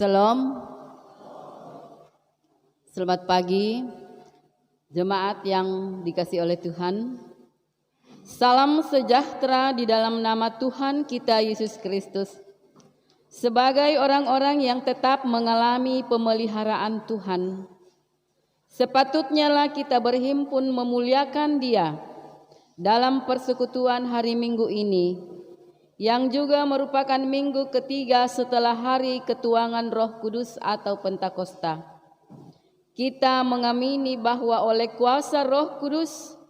Shalom, selamat pagi jemaat yang dikasihi oleh Tuhan. Salam sejahtera di dalam nama Tuhan kita Yesus Kristus. Sebagai orang-orang yang tetap mengalami pemeliharaan Tuhan, sepatutnya lah kita berhimpun memuliakan Dia dalam persekutuan hari Minggu ini, yang juga merupakan minggu ketiga setelah hari ketuangan Roh Kudus atau Pentakosta. Kita mengamini bahwa oleh kuasa Roh Kudus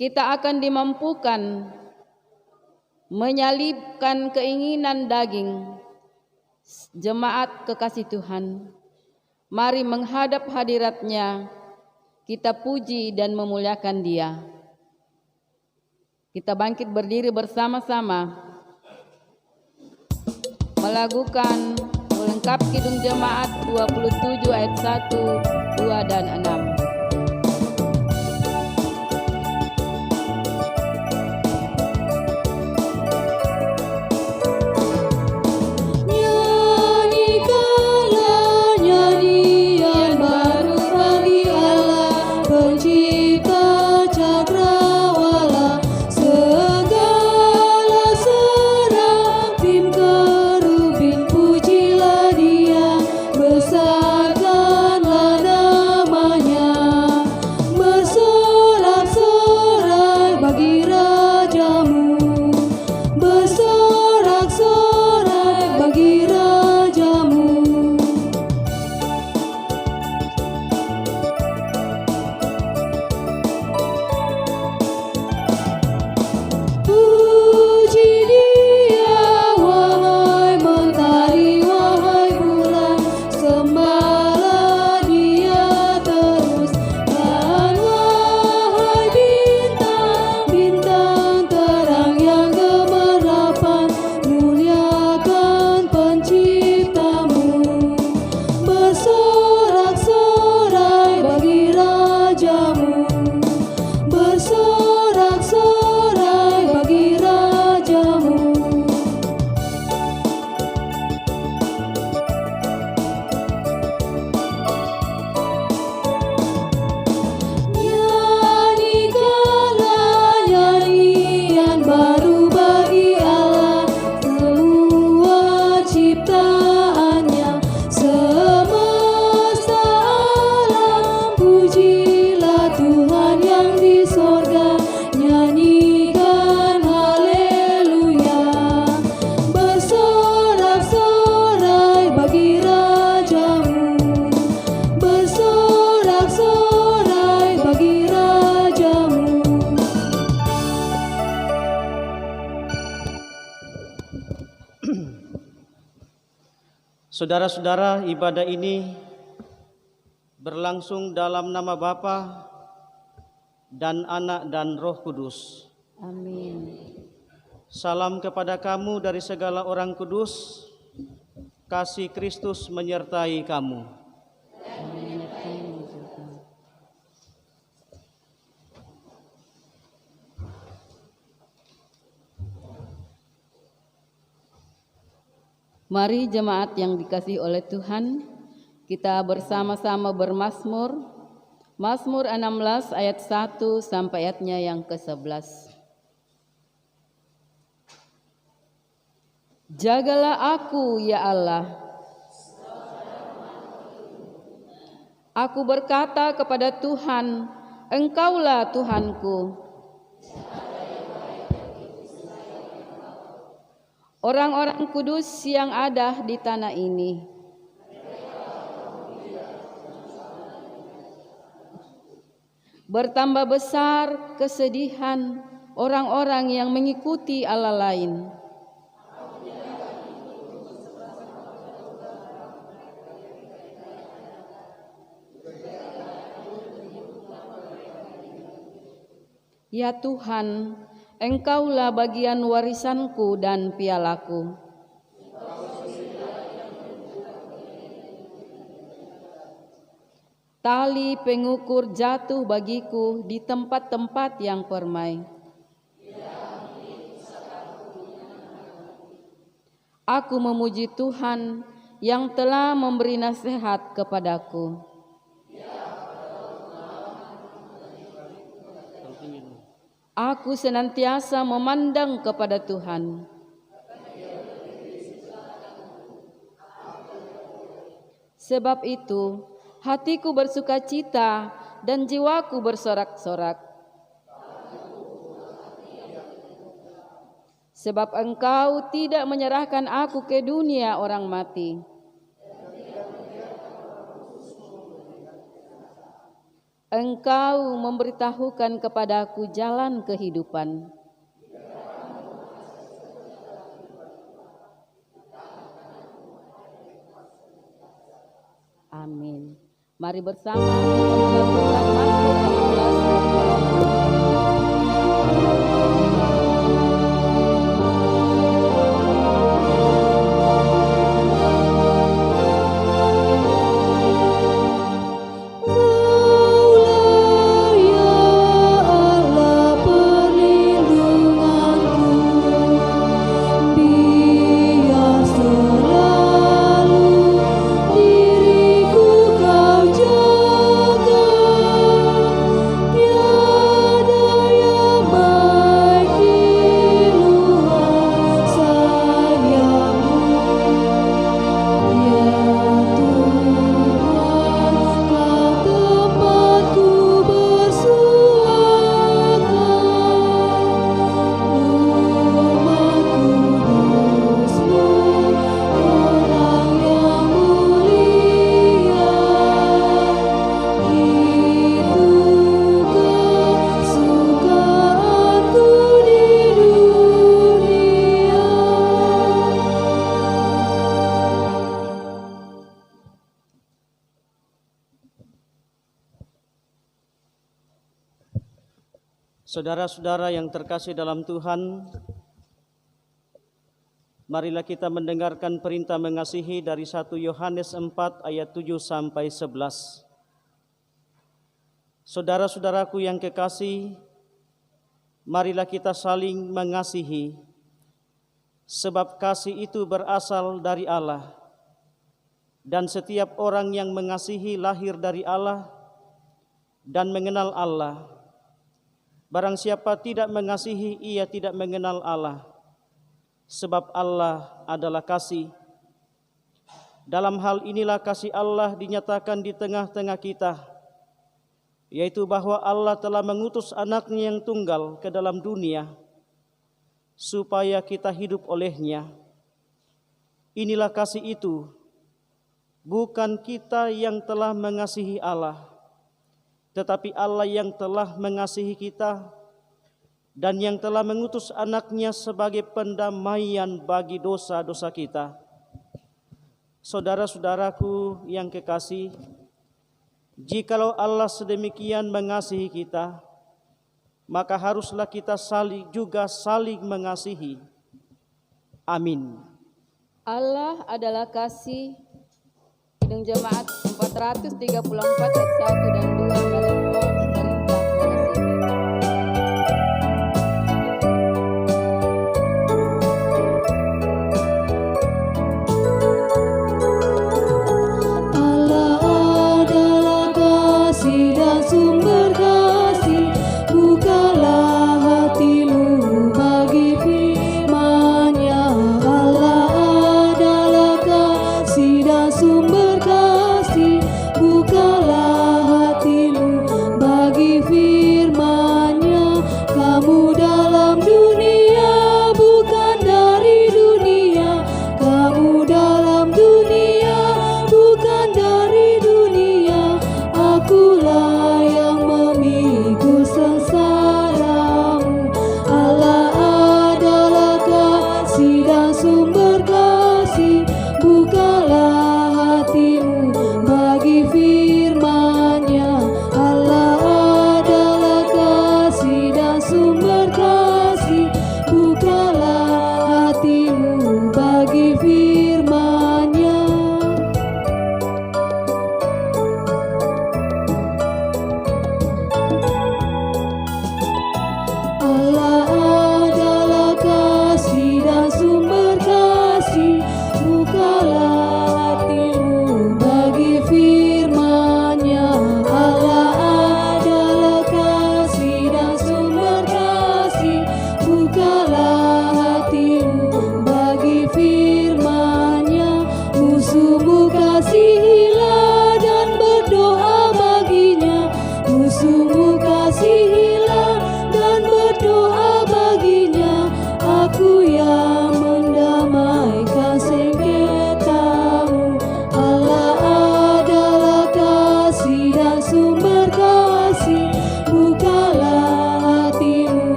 kita akan dimampukan menyalibkan keinginan daging. Jemaat kekasih Tuhan, mari menghadap hadirat-Nya, kita puji dan memuliakan Dia. Kita bangkit berdiri bersama-sama melakukan melengkap Kidung Jemaat 27 ayat 1, 2, dan 6. Saudara-saudara, ibadah ini berlangsung dalam nama Bapa dan Anak dan Roh Kudus. Amin. Salam kepada kamu dari segala orang kudus. Kasih Kristus menyertai kamu. Mari jemaat yang dikasihi oleh Tuhan, kita bersama-sama bermazmur. Mazmur 16 ayat 1 sampai ayatnya yang ke-11. Jagalah aku ya Allah. Aku berkata kepada Tuhan, Engkaulah Tuhanku. Orang-orang kudus yang ada di tanah ini. Bertambah besar kesedihan orang-orang yang mengikuti Allah lain. Ya Tuhan, Engkaulah bagian warisanku dan pialaku. Tali pengukur jatuh bagiku di tempat-tempat yang permai. Aku memuji Tuhan yang telah memberi nasihat kepadaku. Aku senantiasa memandang kepada Tuhan. Sebab itu, hatiku bersukacita dan jiwaku bersorak-sorak. Sebab Engkau tidak menyerahkan aku ke dunia orang mati. Engkau memberitahukan kepadaku jalan kehidupan. Amin. Mari bersama kita melakukan Mazmur 14. Saudara-saudara yang terkasih dalam Tuhan, marilah kita mendengarkan perintah mengasihi dari 1 Yohanes 4 ayat 7 sampai 11. Saudara-saudaraku yang kekasih, marilah kita saling mengasihi, sebab kasih itu berasal dari Allah. Dan setiap orang yang mengasihi lahir dari Allah dan mengenal Allah. Barang siapa tidak mengasihi, ia tidak mengenal Allah, sebab Allah adalah kasih. Dalam hal inilah kasih Allah dinyatakan di tengah-tengah kita, yaitu bahwa Allah telah mengutus anaknya yang tunggal ke dalam dunia, supaya kita hidup olehnya. Inilah kasih itu, bukan kita yang telah mengasihi Allah, tetapi Allah yang telah mengasihi kita dan yang telah mengutus anaknya sebagai pendamaian bagi dosa-dosa kita. Saudara-saudaraku yang kekasih, jikalau Allah sedemikian mengasihi kita, maka haruslah kita juga saling mengasihi. Amin. Allah adalah kasih. Kidung Jemaat 434 ayat 1 dan 2 dalam doa perintah mengasihi. Allah adalah kasih dan sumber kasih, bukalah hatimu bagi firman-Nya. Allah adalah kasih dan sumber kasih, bukalah hatimu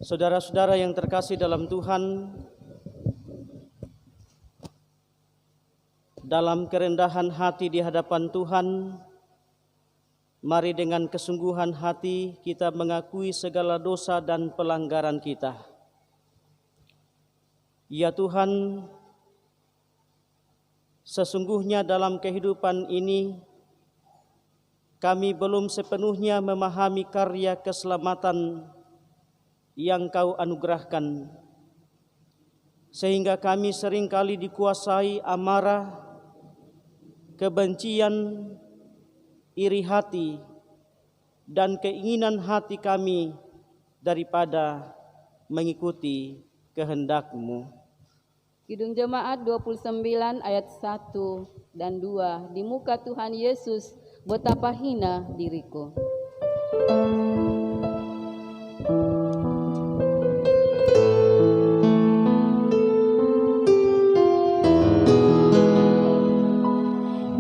Saudara-saudara yang terkasih dalam Tuhan, dalam kerendahan hati di hadapan Tuhan, mari dengan kesungguhan hati kita mengakui segala dosa dan pelanggaran kita. Ya Tuhan, sesungguhnya dalam kehidupan ini kami belum sepenuhnya memahami karya keselamatan yang Kau anugerahkan, sehingga kami seringkali dikuasai amarah, kebencian, iri hati, dan keinginan hati kami daripada mengikuti kehendak-Mu. Kidung Jemaat 29 ayat 1 dan 2. Di muka Tuhan Yesus betapa hina diriku.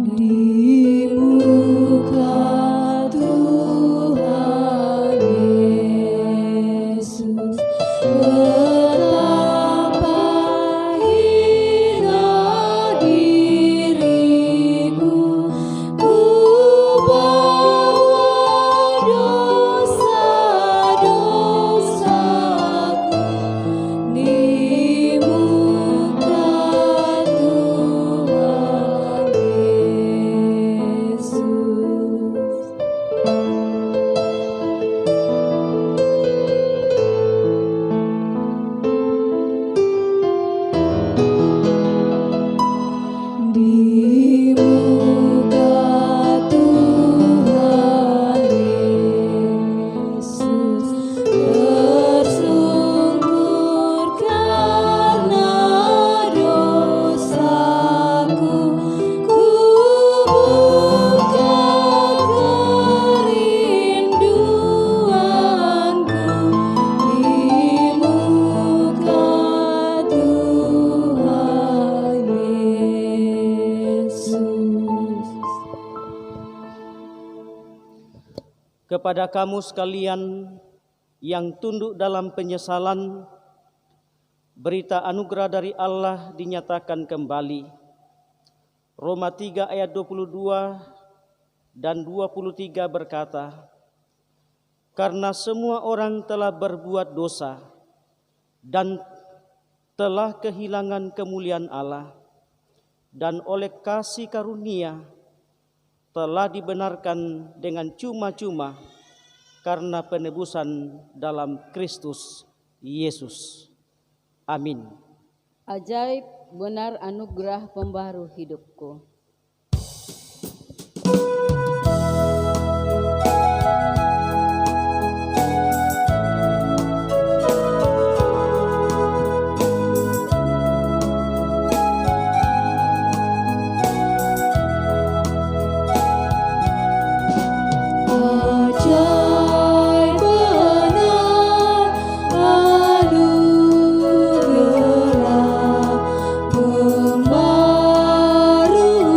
Di muka Tuhan Yesus betapa hina diriku, ku bawa dosa-dosaku di muka Tuhan Yesus. Di muka Tuhan Yesus tersungkur karena dosaku, ku buka kerinduanku di muka Tuhan Yesus. Kepada kamu sekalian yang tunduk dalam penyesalan, berita anugerah dari Allah dinyatakan kembali. Roma 3 ayat 22 dan 23 berkata, karena semua orang telah berbuat dosa dan telah kehilangan kemuliaan Allah, dan oleh kasih karunia telah dibenarkan dengan cuma-cuma karena penebusan dalam Kristus Yesus. Amin. Ajaib benar anugerah pembaru hidupku. Ajaib benar anugerah pembaru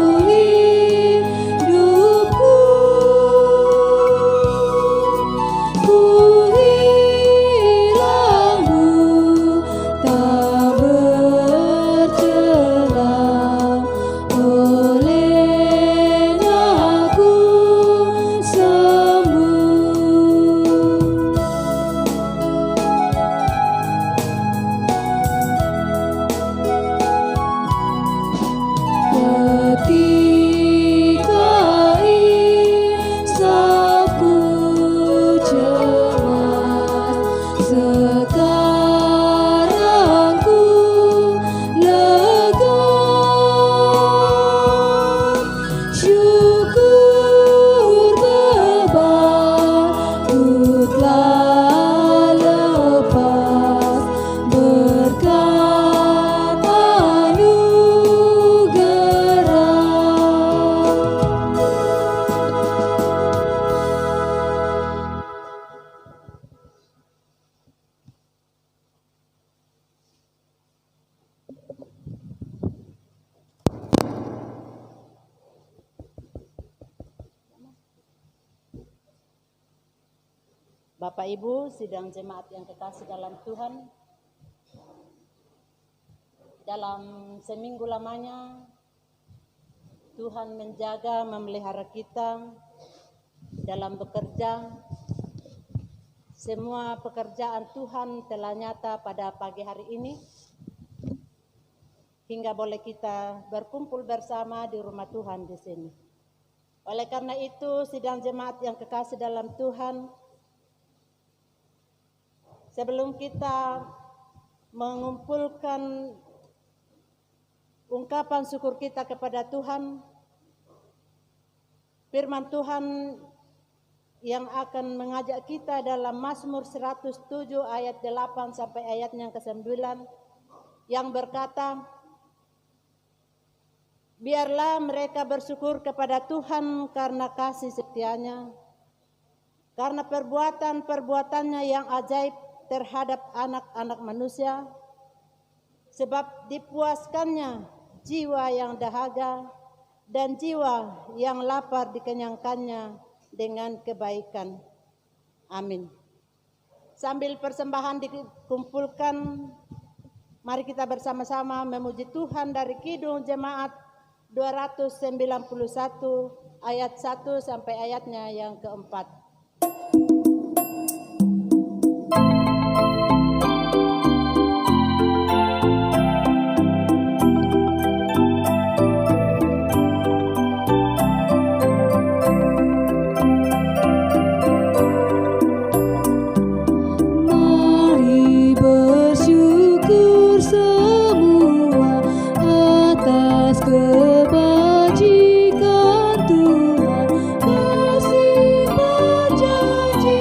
Bapak Ibu, sidang jemaat yang kekasih dalam Tuhan, dalam seminggu lamanya Tuhan menjaga, memelihara kita dalam bekerja. Semua pekerjaan Tuhan telah nyata pada pagi hari ini, hingga boleh kita berkumpul bersama di rumah Tuhan di sini. Oleh karena itu, sidang jemaat yang kekasih dalam Tuhan, sebelum kita mengumpulkan ungkapan syukur kita kepada Tuhan, firman Tuhan yang akan mengajak kita dalam Mazmur 107 ayat 8 sampai ayatnya yang ke-9 yang berkata, biarlah mereka bersyukur kepada Tuhan karena kasih setianya, karena perbuatan-perbuatannya yang ajaib terhadap anak-anak manusia, sebab dipuaskannya jiwa yang dahaga dan jiwa yang lapar dikenyangkannya dengan kebaikan. Amin. Sambil persembahan dikumpulkan, mari kita bersama-sama memuji Tuhan dari Kidung Jemaat 291 ayat 1 sampai ayatnya yang keempat. Mari bersyukur semua atas kebajikan Tuhan, kasih berjanji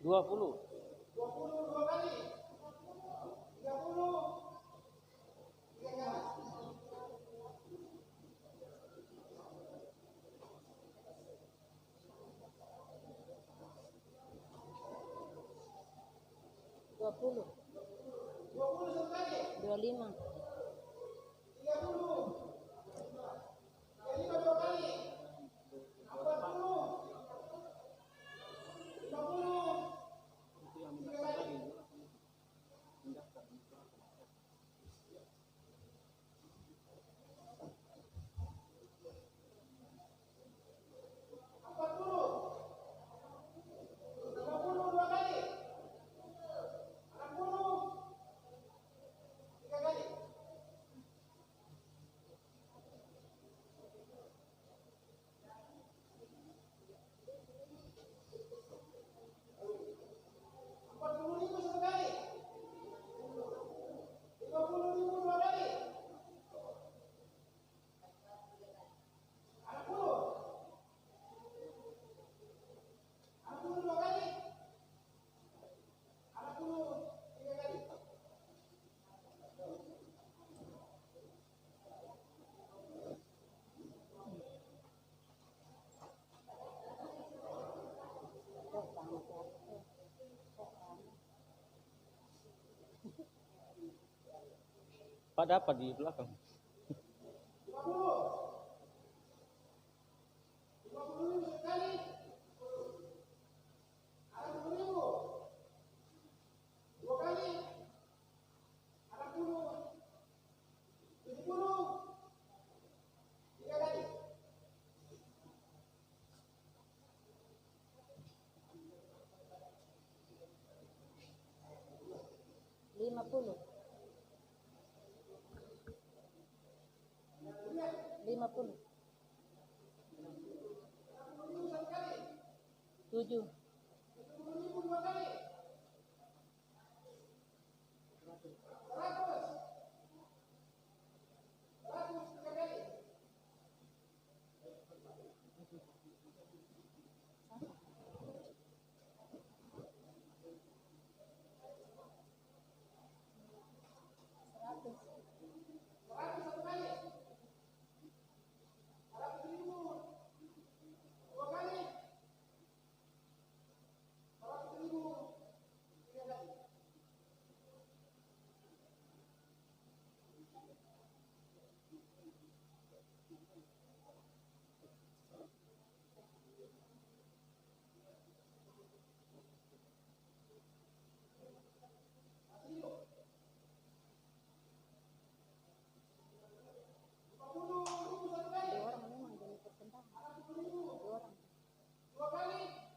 20. 20, 25, Pak dapat di belakang. lima puluh, 50, 7,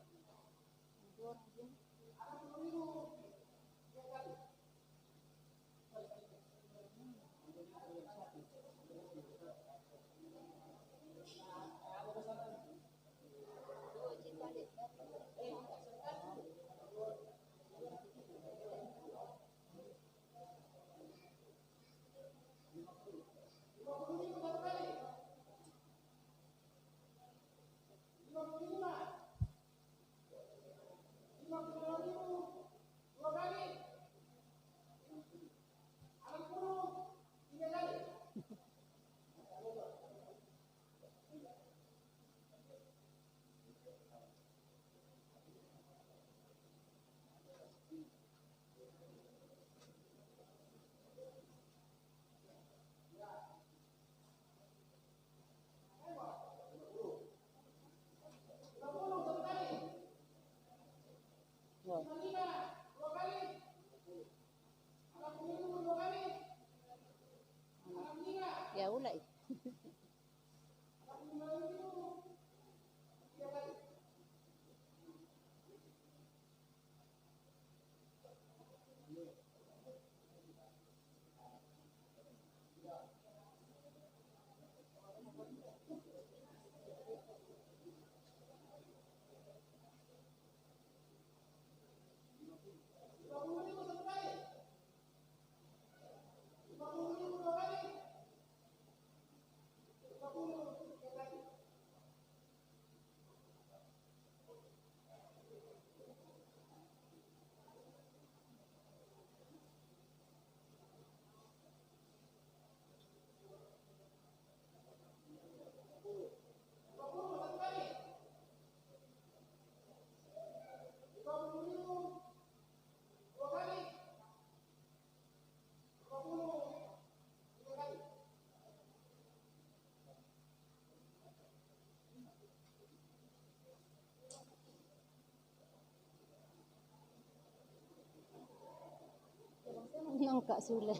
20. Angka Sule.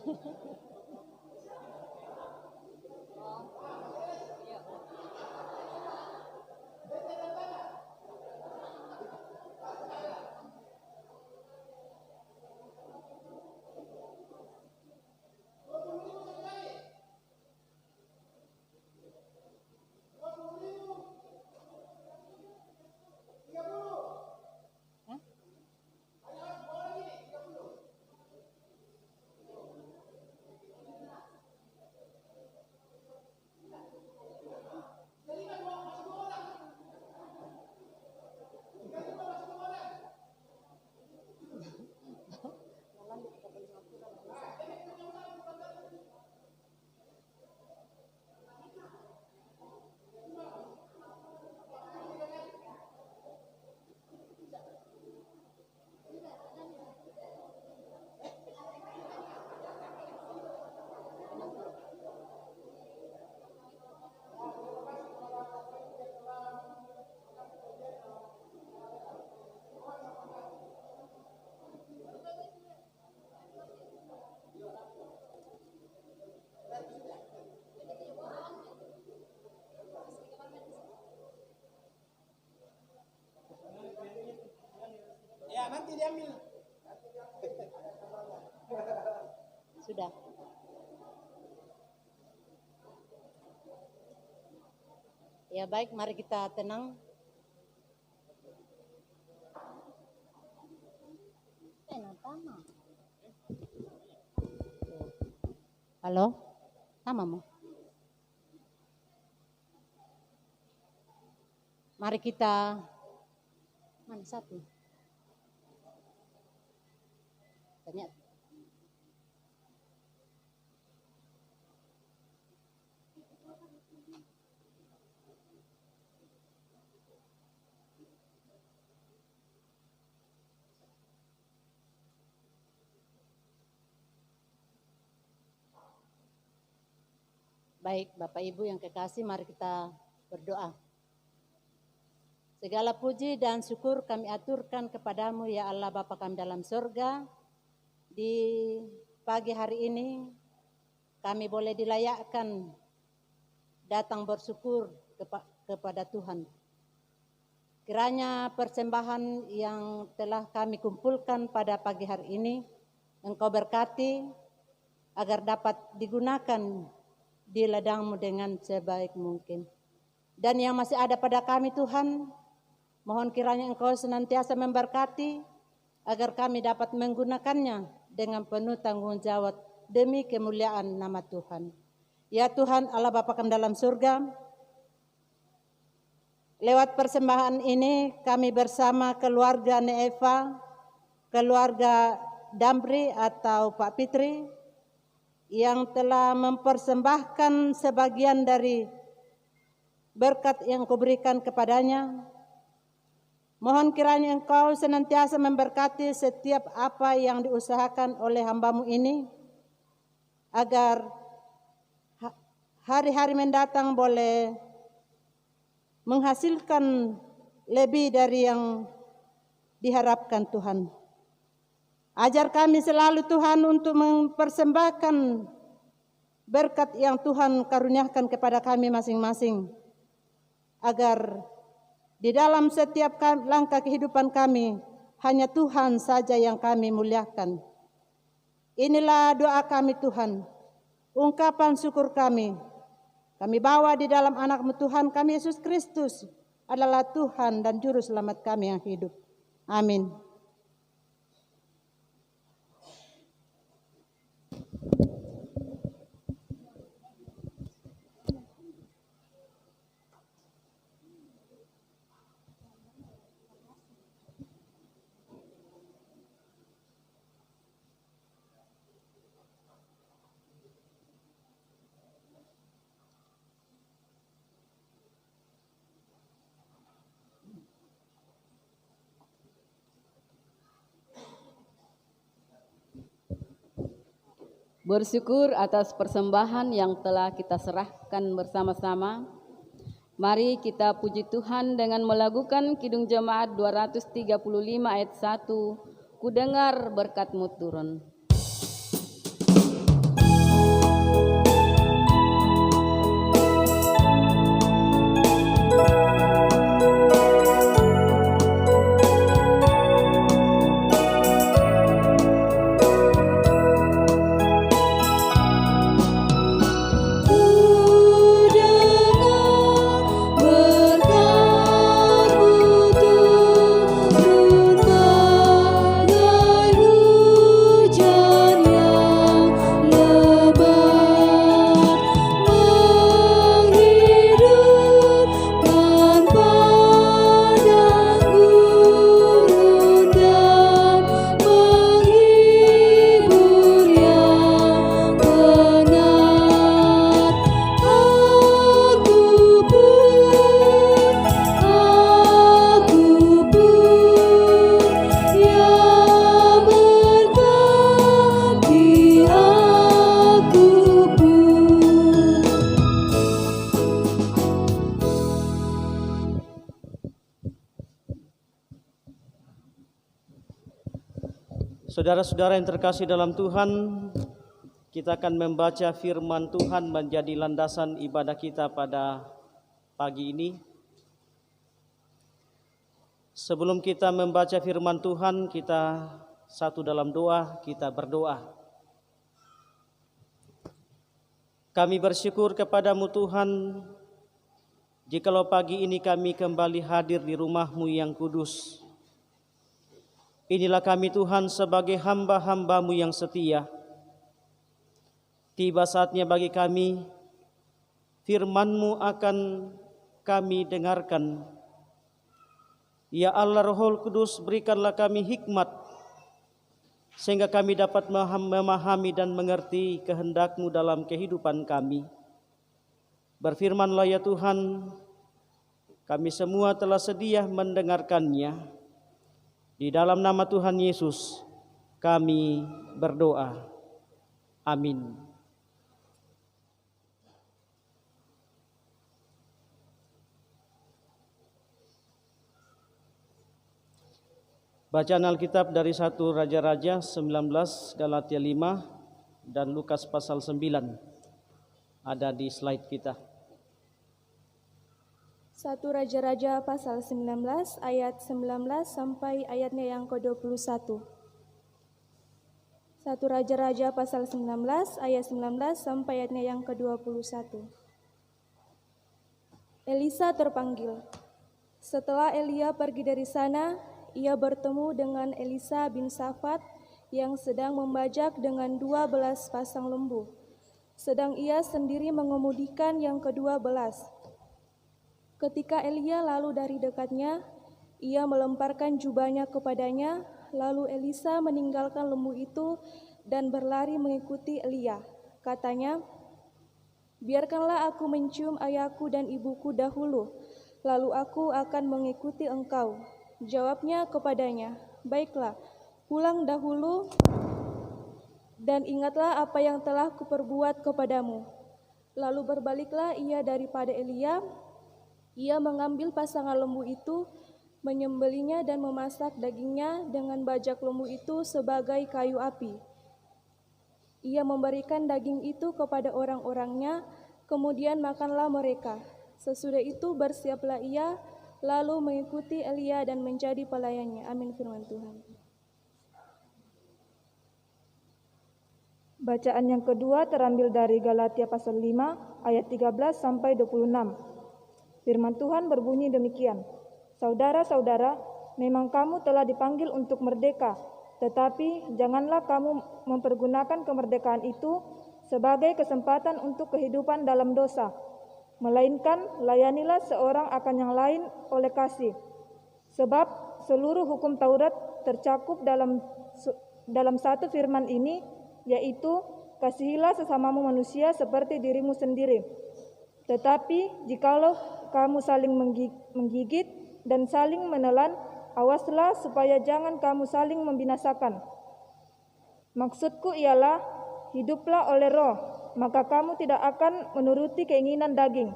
Sudah. Ya baik, mari kita tenang. Halo, tamamu. Mari kita, mana satu? Tanya. Baik, Bapak Ibu yang kekasih, mari kita berdoa. Segala puji dan syukur kami aturkan kepadamu ya Allah Bapa kami dalam surga. Di pagi hari ini kami boleh dilayakkan datang bersyukur kepada Tuhan. Kiranya persembahan yang telah kami kumpulkan pada pagi hari ini Engkau berkati agar dapat digunakan di ladang-Mu dengan sebaik mungkin. Dan yang masih ada pada kami Tuhan, mohon kiranya Engkau senantiasa memberkati agar kami dapat menggunakannya dengan penuh tanggung jawab demi kemuliaan nama Tuhan. Ya Tuhan Allah Bapa kami dalam surga, lewat persembahan ini kami bersama keluarga Neeva, keluarga Damri atau Pak Fitri, yang telah mempersembahkan sebagian dari berkat yang Kau berikan kepadanya. Mohon kiranya Engkau senantiasa memberkati setiap apa yang diusahakan oleh hamba-Mu ini, agar hari-hari mendatang boleh menghasilkan lebih dari yang diharapkan Tuhan. Ajar kami selalu Tuhan untuk mempersembahkan berkat yang Tuhan karuniakan kepada kami masing-masing, agar di dalam setiap langkah kehidupan kami hanya Tuhan saja yang kami muliakan. Inilah doa kami Tuhan, ungkapan syukur kami bawa di dalam anak-Mu Tuhan kami Yesus Kristus adalah Tuhan dan Juru Selamat kami yang hidup. Amin. Bersyukur atas persembahan yang telah kita serahkan bersama-sama. Mari kita puji Tuhan dengan melakukan Kidung Jemaat 235 ayat 1. Ku dengar berkat-Mu turun. Saudara-saudara yang terkasih dalam Tuhan, kita akan membaca firman Tuhan menjadi landasan ibadah kita pada pagi ini. Sebelum kita membaca firman Tuhan, kita satu dalam doa, kita berdoa. Kami bersyukur kepadamu Tuhan, jikalau pagi ini kami kembali hadir di rumah-Mu yang kudus. Inilah kami Tuhan sebagai hamba-hamba-Mu yang setia. Tiba saatnya bagi kami, firman-Mu akan kami dengarkan. Ya Allah Rohul Kudus, berikanlah kami hikmat, sehingga kami dapat memahami dan mengerti kehendak-Mu dalam kehidupan kami. Berfirmanlah ya Tuhan, kami semua telah sedia mendengarkannya. Di dalam nama Tuhan Yesus kami berdoa. Amin. Bacaan Alkitab dari 1 Raja-Raja 19, Galatia 5, dan Lukas pasal 9. Ada di slide kita. 1 Raja-Raja pasal 19 ayat 19 sampai ayatnya yang ke-21. 1 Raja-Raja pasal 19 ayat 19 sampai ayatnya yang ke-21. Elisa terpanggil. Setelah Elia pergi dari sana, ia bertemu dengan Elisa bin Safat yang sedang membajak dengan 12 pasang lembu, sedang ia sendiri mengemudikan yang ke-12. Ketika Elia lalu dari dekatnya, ia melemparkan jubahnya kepadanya, lalu Elisa meninggalkan lembu itu dan berlari mengikuti Elia. Katanya, "Biarkanlah aku mencium ayahku dan ibuku dahulu, lalu aku akan mengikuti engkau." Jawabnya kepadanya, "Baiklah, pulang dahulu dan ingatlah apa yang telah kuperbuat kepadamu." Lalu berbaliklah ia daripada Elia. Ia mengambil pasangan lembu itu, menyembelihnya dan memasak dagingnya dengan bajak lembu itu sebagai kayu api. Ia memberikan daging itu kepada orang-orangnya, kemudian makanlah mereka. Sesudah itu bersiaplah ia, lalu mengikuti Elia dan menjadi pelayannya. Amin firman Tuhan. Bacaan yang kedua terambil dari Galatia pasal 5 ayat 13 sampai 26. Firman Tuhan berbunyi demikian. Saudara-saudara, memang kamu telah dipanggil untuk merdeka, tetapi janganlah kamu mempergunakan kemerdekaan itu sebagai kesempatan untuk kehidupan dalam dosa. Melainkan layanilah seorang akan yang lain oleh kasih. Sebab seluruh hukum Taurat tercakup dalam satu firman ini, yaitu kasihilah sesamamu manusia seperti dirimu sendiri. Tetapi jikalau kamu saling menggigit dan saling menelan, awaslah supaya jangan kamu saling membinasakan. Maksudku ialah, hiduplah oleh Roh, maka kamu tidak akan menuruti keinginan daging.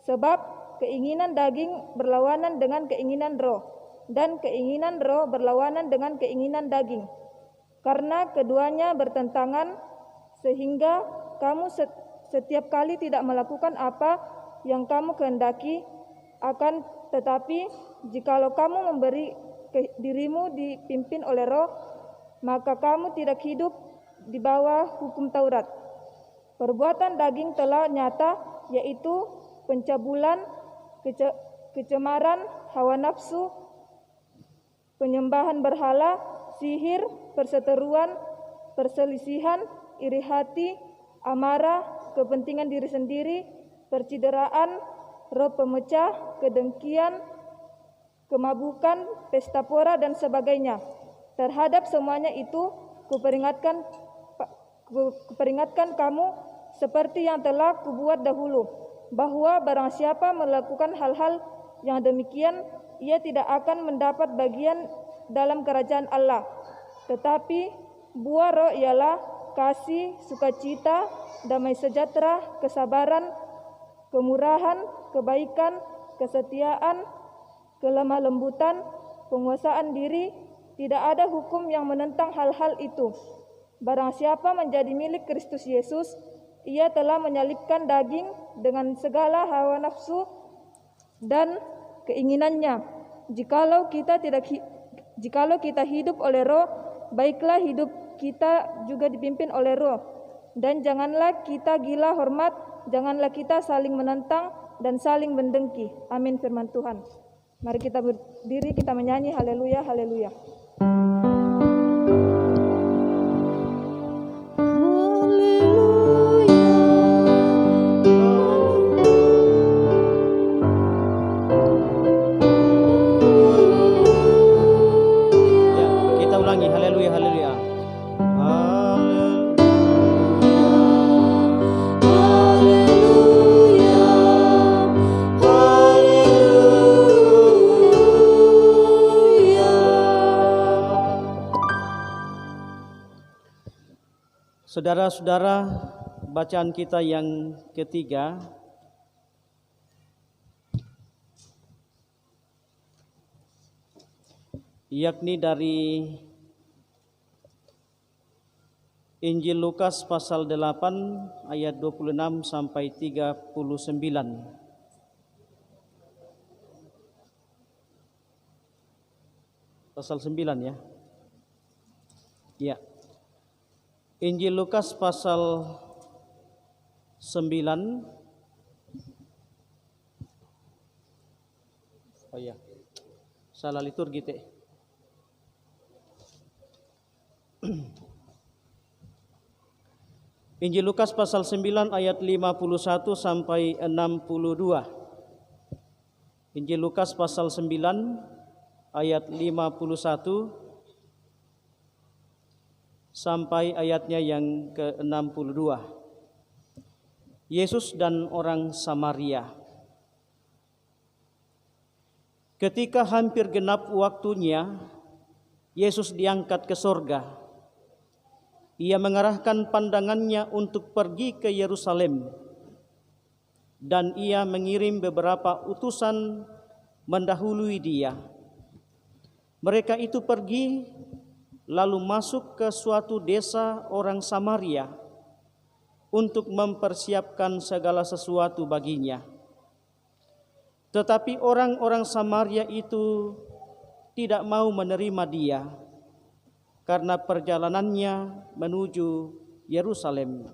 Sebab keinginan daging berlawanan dengan keinginan roh, dan keinginan roh berlawanan dengan keinginan daging. Karena keduanya bertentangan, sehingga kamu setiap kali tidak melakukan apa yang kamu kehendaki. Akan tetapi, jikalau kamu memberi dirimu dipimpin oleh roh, maka kamu tidak hidup di bawah hukum Taurat. Perbuatan daging telah nyata, yaitu pencabulan, kecemaran, hawa nafsu, penyembahan berhala, sihir, perseteruan, perselisihan, iri hati, amarah, kepentingan diri sendiri, percideraan, roh pemecah, kedengkian, kemabukan, pesta pora, dan sebagainya. Terhadap semuanya itu kuperingatkan kamu seperti yang telah kubuat dahulu, bahwa barang siapa melakukan hal-hal yang demikian, ia tidak akan mendapat bagian dalam kerajaan Allah. Tetapi buah roh ialah kasih, sukacita, damai sejahtera, kesabaran, kemurahan, kebaikan, kesetiaan, kelemah lembutan, penguasaan diri. tidak ada hukum yang menentang hal-hal itu. Barang siapa menjadi milik Kristus Yesus, ia telah menyalibkan daging dengan segala hawa nafsu dan keinginannya. Jikalau kita hidup oleh Roh, baiklah hidup kita juga dipimpin oleh Roh. Dan janganlah kita gila hormat, janganlah kita saling menentang dan saling mendengki. Amin, firman Tuhan. Mari kita berdiri, kita menyanyi haleluya, haleluya. Saudara-saudara, bacaan kita yang ketiga yakni dari Injil Lukas pasal 8 ayat 26 sampai 39. Pasal 9 ya. Ya. Injil Lukas pasal 9. Oh ya. Salah liturgi teh. Injil Lukas pasal 9 ayat 51 sampai 62. Injil Lukas pasal 9 ayat 51 sampai ayatnya yang ke-62. Yesus dan orang Samaria. Ketika hampir genap waktunya, Yesus diangkat ke sorga. Ia mengarahkan pandangannya untuk pergi ke Yerusalem, dan ia mengirim beberapa utusan mendahului dia. Mereka itu pergi lalu masuk ke suatu desa orang Samaria untuk mempersiapkan segala sesuatu baginya. Tetapi orang-orang Samaria itu tidak mau menerima dia karena perjalanannya menuju Yerusalem.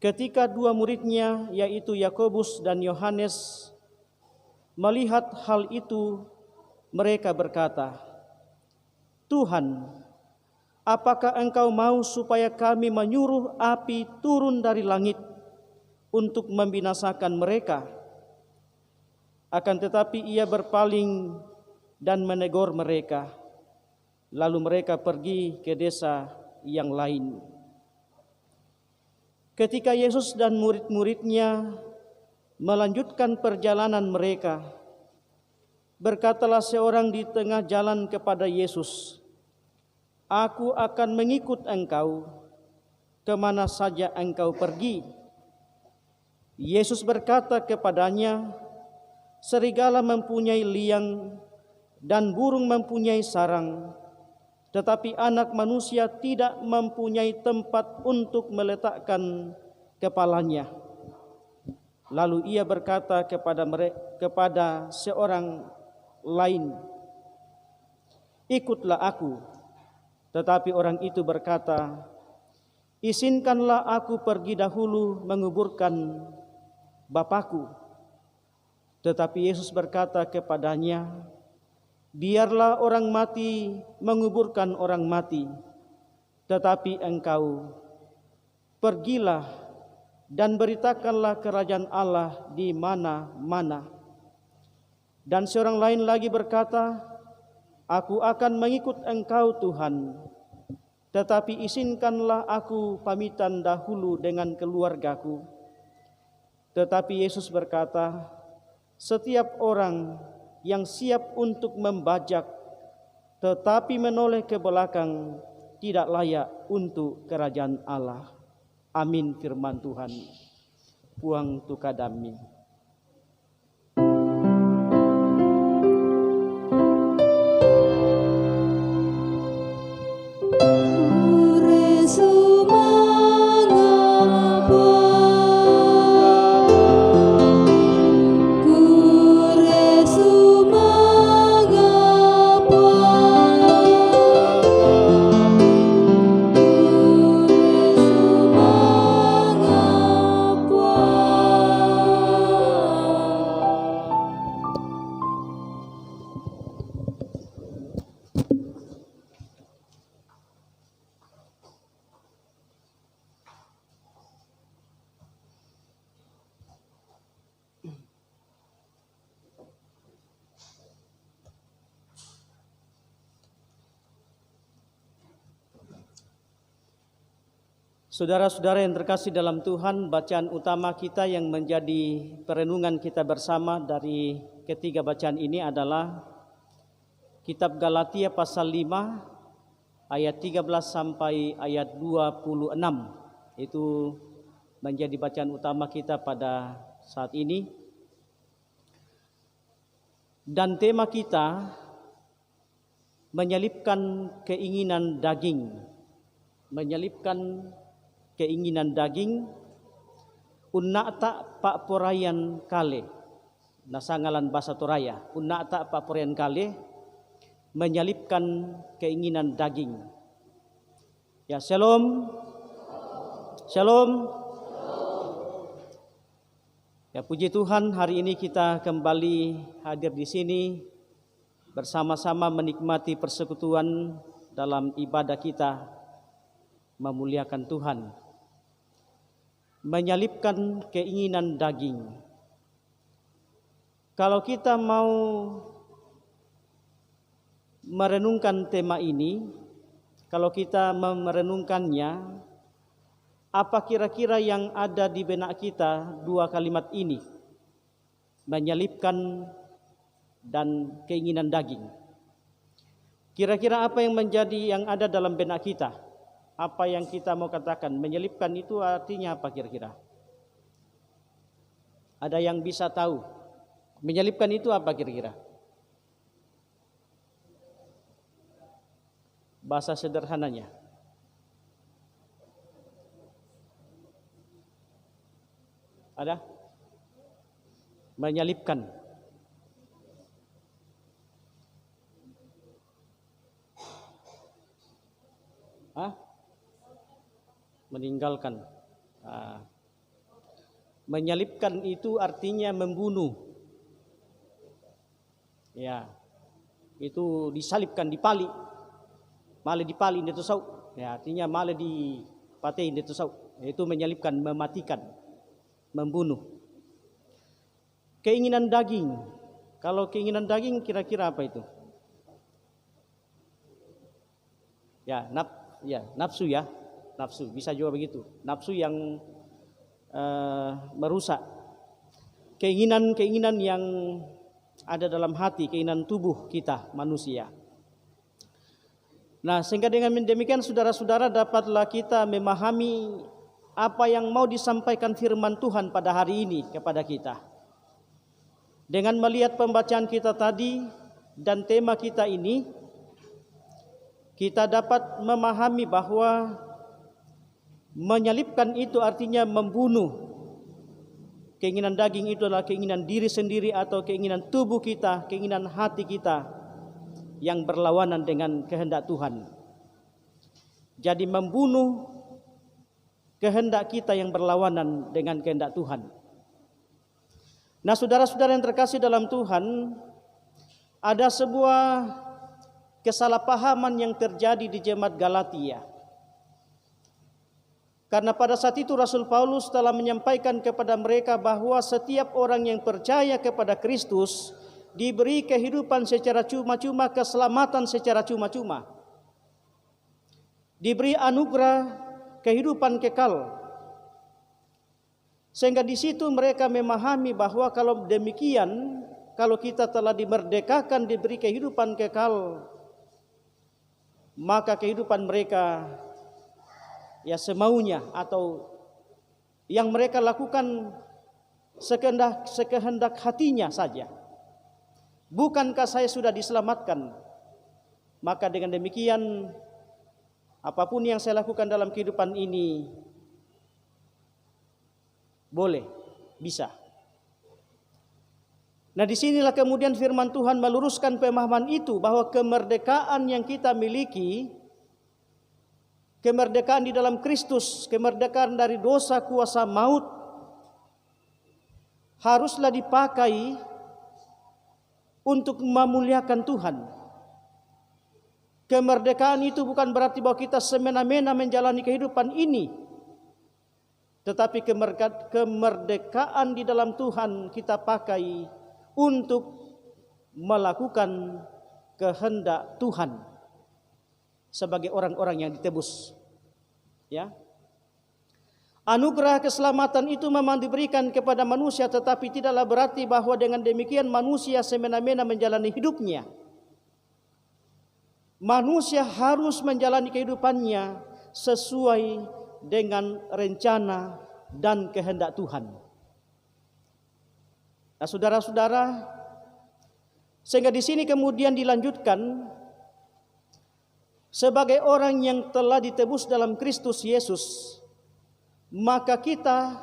Ketika dua muridnya, yaitu Yakobus dan Yohanes, melihat hal itu, mereka berkata, "Tuhan, apakah Engkau mau supaya kami menyuruh api turun dari langit untuk membinasakan mereka?" Akan tetapi ia berpaling dan menegur mereka. Lalu mereka pergi ke desa yang lain. Ketika Yesus dan murid-muridnya melanjutkan perjalanan mereka, berkatalah seorang di tengah jalan kepada Yesus, "Aku akan mengikut Engkau kemana saja Engkau pergi." Yesus berkata kepadanya, "Serigala mempunyai liang dan burung mempunyai sarang, tetapi Anak Manusia tidak mempunyai tempat untuk meletakkan kepalanya." Lalu ia berkata kepada seorang lain, "Ikutlah aku." Tetapi orang itu berkata, "Izinkanlah aku pergi dahulu menguburkan Bapakku." Tetapi Yesus berkata kepadanya, "Biarlah orang mati menguburkan orang mati, tetapi engkau pergilah dan beritakanlah kerajaan Allah di mana-mana." Dan seorang lain lagi berkata, "Aku akan mengikut Engkau Tuhan, tetapi izinkanlah aku pamitan dahulu dengan keluargaku." Tetapi Yesus berkata, "Setiap orang yang siap untuk membajak tetapi menoleh ke belakang tidak layak untuk kerajaan Allah." Amin, firman Tuhan. Puang tukadami. Saudara-saudara yang terkasih dalam Tuhan, bacaan utama kita yang menjadi perenungan kita bersama dari ketiga bacaan ini adalah Kitab Galatia pasal 5 ayat 13 sampai ayat 26. Itu menjadi bacaan utama kita pada saat ini. Dan tema kita menyelipkan keinginan daging. Menyelipkan keinginan daging, unnata pak porayan kale, nasangalan bahasa Toraya, unnata pak porayan kale, menyelipkan keinginan daging. Ya, shalom, shalom. Ya, puji Tuhan, hari ini kita kembali hadir di sini bersama-sama menikmati persekutuan dalam ibadah kita memuliakan Tuhan. Menyelipkan keinginan daging. Kalau kita mau merenungkan tema ini, kalau kita merenungkannya, apa kira-kira yang ada di benak kita dua kalimat ini? Menyelipkan dan keinginan daging. Kira-kira apa yang menjadi yang ada dalam benak kita? Apa yang kita mau katakan? Menyelipkan itu artinya apa kira-kira? Ada yang bisa tahu? Menyelipkan itu apa kira-kira? Bahasa sederhananya. Ada? Menyelipkan. Hah? Meninggalkan. Menyelipkan itu artinya membunuh. Ya, itu disalibkan, dipali. Male dipali itu sau. Ya, artinya male dipatein itu sau. Itu menyelipkan, mematikan, membunuh. Keinginan daging. Kalau keinginan daging kira-kira apa itu? Ya, nafsu ya. Nafsu, bisa juga begitu. Nafsu yang merusak. Keinginan-keinginan yang ada dalam hati, keinginan tubuh kita manusia. Nah, sehingga dengan demikian saudara-saudara dapatlah kita memahami apa yang mau disampaikan firman Tuhan pada hari ini kepada kita. Dengan melihat pembacaan kita tadi dan tema kita ini, kita dapat memahami bahwa menyelipkan itu artinya membunuh. Keinginan daging itu adalah keinginan diri sendiri atau keinginan tubuh kita, keinginan hati kita yang berlawanan dengan kehendak Tuhan. Jadi membunuh kehendak kita yang berlawanan dengan kehendak Tuhan. Nah, saudara-saudara yang terkasih dalam Tuhan, ada sebuah kesalahpahaman yang terjadi di jemaat Galatia. Karena pada saat itu Rasul Paulus telah menyampaikan kepada mereka bahwa setiap orang yang percaya kepada Kristus diberi kehidupan secara cuma-cuma, keselamatan secara cuma-cuma. Diberi anugerah kehidupan kekal. Sehingga di situ mereka memahami bahwa kalau demikian, kalau kita telah dimerdekakan, diberi kehidupan kekal, maka kehidupan mereka ya semaunya atau yang mereka lakukan sekehendak hatinya saja. Bukankah saya sudah diselamatkan? Maka dengan demikian apapun yang saya lakukan dalam kehidupan ini boleh, bisa. Nah, disinilah kemudian firman Tuhan meluruskan pemahaman itu bahwa kemerdekaan yang kita miliki, kemerdekaan di dalam Kristus, kemerdekaan dari dosa kuasa maut, haruslah dipakai untuk memuliakan Tuhan. Kemerdekaan itu bukan berarti bahwa kita semena-mena menjalani kehidupan ini, tetapi kemerdekaan di dalam Tuhan kita pakai untuk melakukan kehendak Tuhan sebagai orang-orang yang ditebus. Ya. Anugerah keselamatan itu memang diberikan kepada manusia, tetapi tidaklah berarti bahwa dengan demikian manusia semena-mena menjalani hidupnya. Manusia harus menjalani kehidupannya sesuai dengan rencana dan kehendak Tuhan. Nah, saudara-saudara, sehingga di sini kemudian dilanjutkan, sebagai orang yang telah ditebus dalam Kristus Yesus, maka kita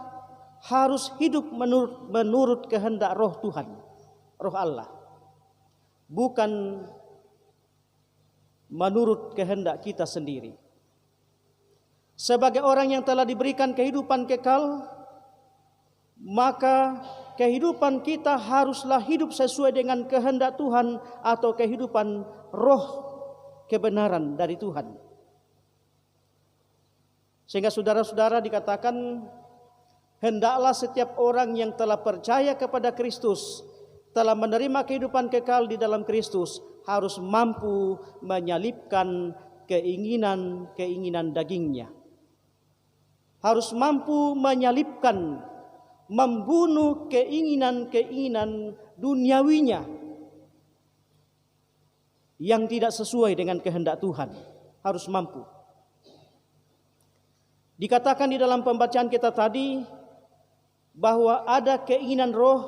harus hidup menurut kehendak Roh Tuhan, Roh Allah, bukan menurut kehendak kita sendiri. Sebagai orang yang telah diberikan kehidupan kekal, maka kehidupan kita haruslah hidup sesuai dengan kehendak Tuhan atau kehidupan roh kebenaran dari Tuhan. Sehingga saudara-saudara dikatakan, hendaklah setiap orang yang telah percaya kepada Kristus, telah menerima kehidupan kekal di dalam Kristus, harus mampu menyalipkan keinginan-keinginan dagingnya. Harus mampu menyalipkan, membunuh keinginan-keinginan duniawinya yang tidak sesuai dengan kehendak Tuhan. Harus mampu. Dikatakan di dalam pembacaan kita tadi bahwa ada keinginan roh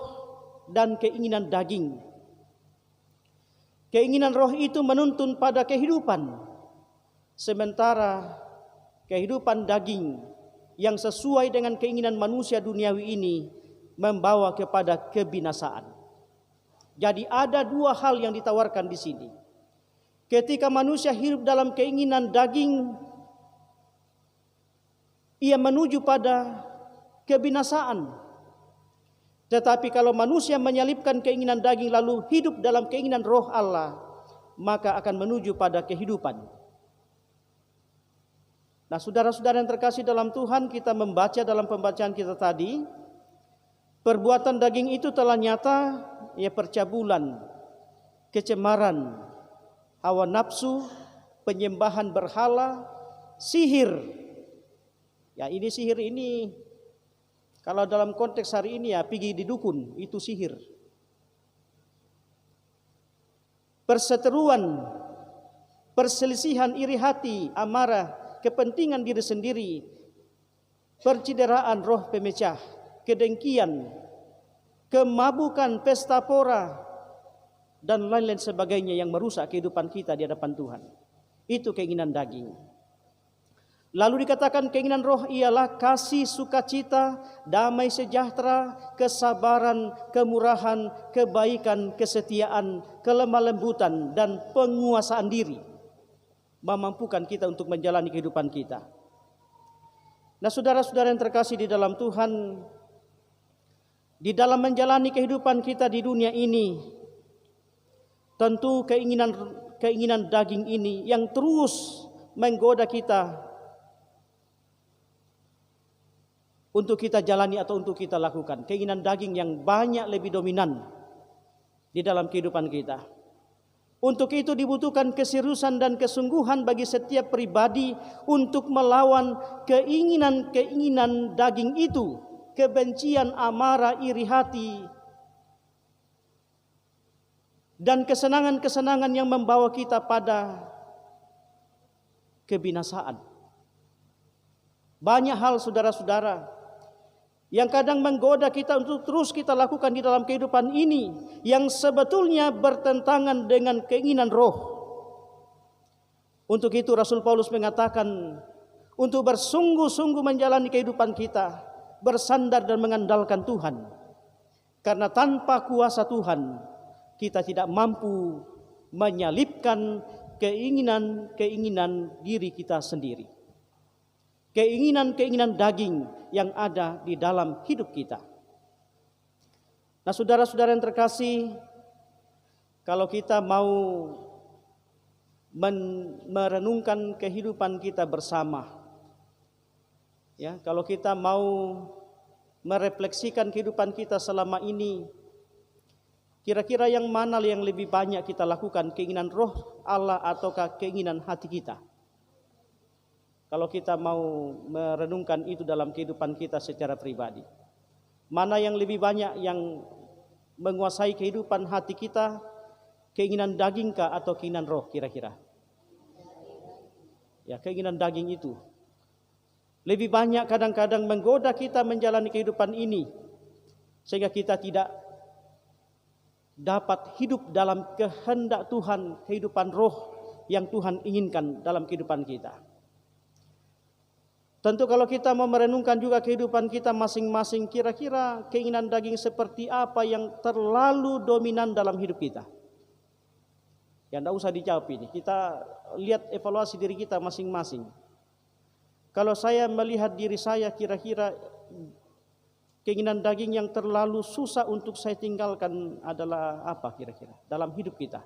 dan keinginan daging. Keinginan roh itu menuntun pada kehidupan, sementara kehidupan daging yang sesuai dengan keinginan manusia duniawi ini membawa kepada kebinasaan. Jadi ada dua hal yang ditawarkan di sini. Ketika manusia hidup dalam keinginan daging, ia menuju pada kebinasaan. Tetapi kalau manusia menyalipkan keinginan daging lalu hidup dalam keinginan roh Allah, maka akan menuju pada kehidupan. Nah, saudara-saudara yang terkasih dalam Tuhan, kita membaca dalam pembacaan kita tadi, perbuatan daging itu telah nyata, ya, percabulan, kecemaran, hawa nafsu, penyembahan berhala, sihir. Ya, ini sihir ini kalau dalam konteks hari ini ya pergi di dukun, itu sihir. Perseteruan, perselisihan, iri hati, amarah, kepentingan diri sendiri, percideraan roh pemecah, kedengkian, kemabukan, pesta pora, dan lain-lain sebagainya yang merusak kehidupan kita di hadapan Tuhan. Itu keinginan daging. Lalu dikatakan keinginan roh ialah kasih, sukacita, damai sejahtera, kesabaran, kemurahan, kebaikan, kesetiaan, kelemah lembutan, dan penguasaan diri. Memampukan kita untuk menjalani kehidupan kita. Nah, saudara-saudara yang terkasih di dalam Tuhan, di dalam menjalani kehidupan kita di dunia ini, tentu keinginan daging ini yang terus menggoda kita untuk kita jalani atau untuk kita lakukan. Keinginan daging yang banyak lebih dominan di dalam kehidupan kita. Untuk itu dibutuhkan keseriusan dan kesungguhan bagi setiap pribadi untuk melawan keinginan-keinginan daging itu. Kebencian, amarah, iri hati, dan kesenangan-kesenangan yang membawa kita pada kebinasaan. Banyak hal, saudara-saudara, yang kadang menggoda kita untuk terus kita lakukan di dalam kehidupan ini, yang sebetulnya bertentangan dengan keinginan roh. Untuk itu Rasul Paulus mengatakan, untuk bersungguh-sungguh menjalani kehidupan kita, bersandar dan mengandalkan Tuhan. Karena tanpa kuasa Tuhan, kita tidak mampu menyalipkan keinginan-keinginan diri kita sendiri. Keinginan-keinginan daging yang ada di dalam hidup kita. Nah, saudara-saudara yang terkasih, kalau kita mau merenungkan kehidupan kita bersama, ya, kalau kita mau merefleksikan kehidupan kita selama ini, kira-kira yang mana yang lebih banyak kita lakukan, keinginan roh Allah ataukah keinginan hati kita? kalau kita mau merenungkan itu dalam kehidupan kita secara pribadi. Mana yang lebih banyak yang menguasai kehidupan hati kita, keinginan daging kah atau keinginan roh kira-kira? Ya, keinginan daging itu lebih banyak kadang-kadang menggoda kita menjalani kehidupan ini, sehingga kita tidak dapat hidup dalam kehendak Tuhan, kehidupan roh yang Tuhan inginkan dalam kehidupan kita. Tentu kalau kita mau merenungkan juga kehidupan kita masing-masing, kira-kira keinginan daging seperti apa yang terlalu dominan dalam hidup kita? Ya, tidak usah dijawab ini. Kita lihat evaluasi diri kita masing-masing. Kalau saya melihat diri saya, kira-kira keinginan daging yang terlalu susah untuk saya tinggalkan adalah apa kira-kira dalam hidup kita?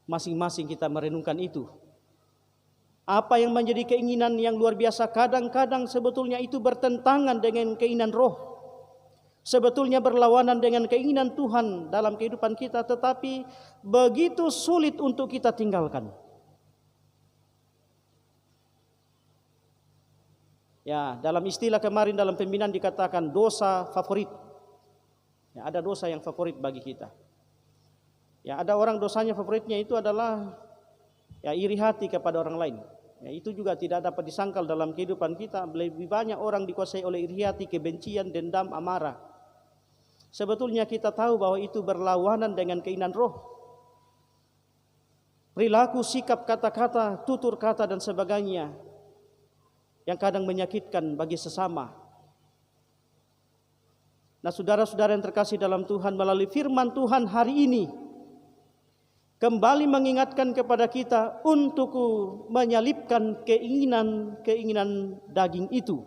Masing-masing kita merenungkan itu. Apa yang menjadi keinginan yang luar biasa, kadang-kadang sebetulnya itu bertentangan dengan keinginan roh. Sebetulnya berlawanan dengan keinginan Tuhan dalam kehidupan kita, tetapi begitu sulit untuk kita tinggalkan. Ya, dalam istilah kemarin dalam pembinaan dikatakan dosa favorit. Ya, ada dosa yang favorit bagi kita. Ya, ada orang dosanya favoritnya itu adalah ya iri hati kepada orang lain. Ya, itu juga tidak dapat disangkal dalam kehidupan kita. Lebih banyak orang dikuasai oleh iri hati, kebencian, dendam, amarah. Sebetulnya kita tahu bahwa itu berlawanan dengan keinginan roh. Perilaku, sikap, kata-kata, tutur kata dan sebagainya yang kadang menyakitkan bagi sesama. Nah, saudara-saudara yang terkasih dalam Tuhan, melalui firman Tuhan hari ini kembali mengingatkan kepada kita untuk menyalipkan keinginan daging itu.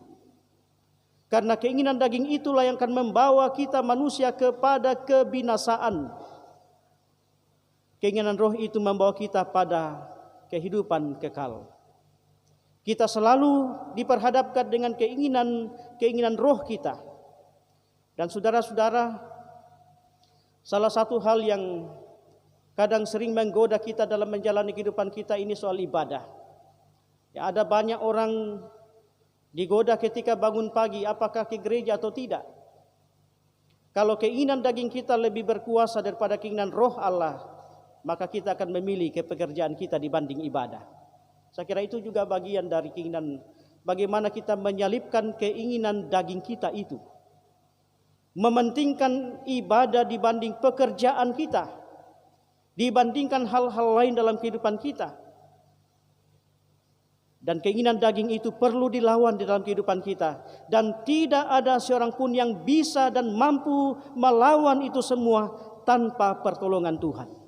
Karena keinginan daging itulah yang akan membawa kita manusia kepada kebinasaan. Keinginan roh itu membawa kita pada kehidupan kekal. Kita selalu diperhadapkan dengan keinginan roh kita. Dan saudara-saudara, salah satu hal yang kadang sering menggoda kita dalam menjalani kehidupan kita ini soal ibadah. Ya, ada banyak orang digoda ketika bangun pagi, apakah ke gereja atau tidak. Kalau keinginan daging kita lebih berkuasa daripada keinginan roh Allah, maka kita akan memilih pekerjaan kita dibanding ibadah. Saya kira itu juga bagian dari keinginan, bagaimana kita menyalipkan keinginan daging kita itu. Mementingkan ibadah dibanding pekerjaan kita, dibandingkan hal-hal lain dalam kehidupan kita. Dan keinginan daging itu perlu dilawan di dalam kehidupan kita. Dan tidak ada seorang pun yang bisa dan mampu melawan itu semua tanpa pertolongan Tuhan.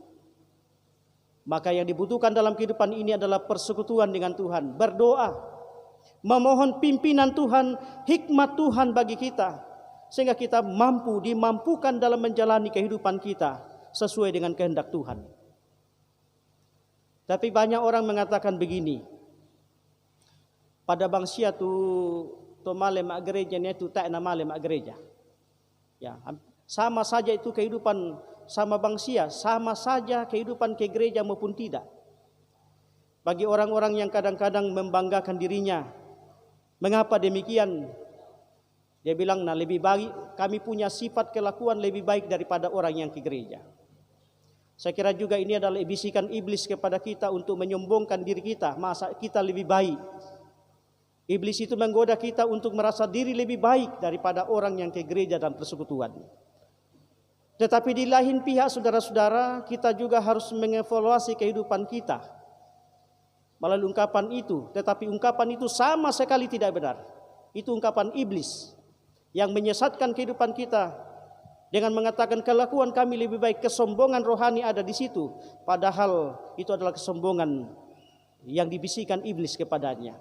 Maka yang dibutuhkan dalam kehidupan ini adalah persekutuan dengan Tuhan. Berdoa, memohon pimpinan Tuhan, hikmat Tuhan bagi kita. Sehingga kita dimampukan dalam menjalani kehidupan kita sesuai dengan kehendak Tuhan. Tapi banyak orang mengatakan begini, pada bangsia tu male mak gereja ni tu tak na male mak gereja. Ya, sama saja itu kehidupan sama bangsia, sama saja kehidupan ke gereja maupun tidak. Bagi orang-orang yang kadang-kadang membanggakan dirinya, mengapa demikian? Dia bilang, nah lebih baik kami punya sifat kelakuan lebih baik daripada orang yang ke gereja. Saya kira juga ini adalah bisikan iblis kepada kita untuk menyombongkan diri kita. Masa kita lebih baik. Iblis itu menggoda kita untuk merasa diri lebih baik daripada orang yang ke gereja dan persekutuan. Tetapi di lain pihak, saudara-saudara, kita juga harus mengevaluasi kehidupan kita melalui ungkapan itu. Tetapi ungkapan itu sama sekali tidak benar. Itu ungkapan iblis yang menyesatkan kehidupan kita dengan mengatakan kelakuan kami lebih baik. Kesombongan rohani ada di situ, padahal itu adalah kesombongan yang dibisikkan iblis kepadanya.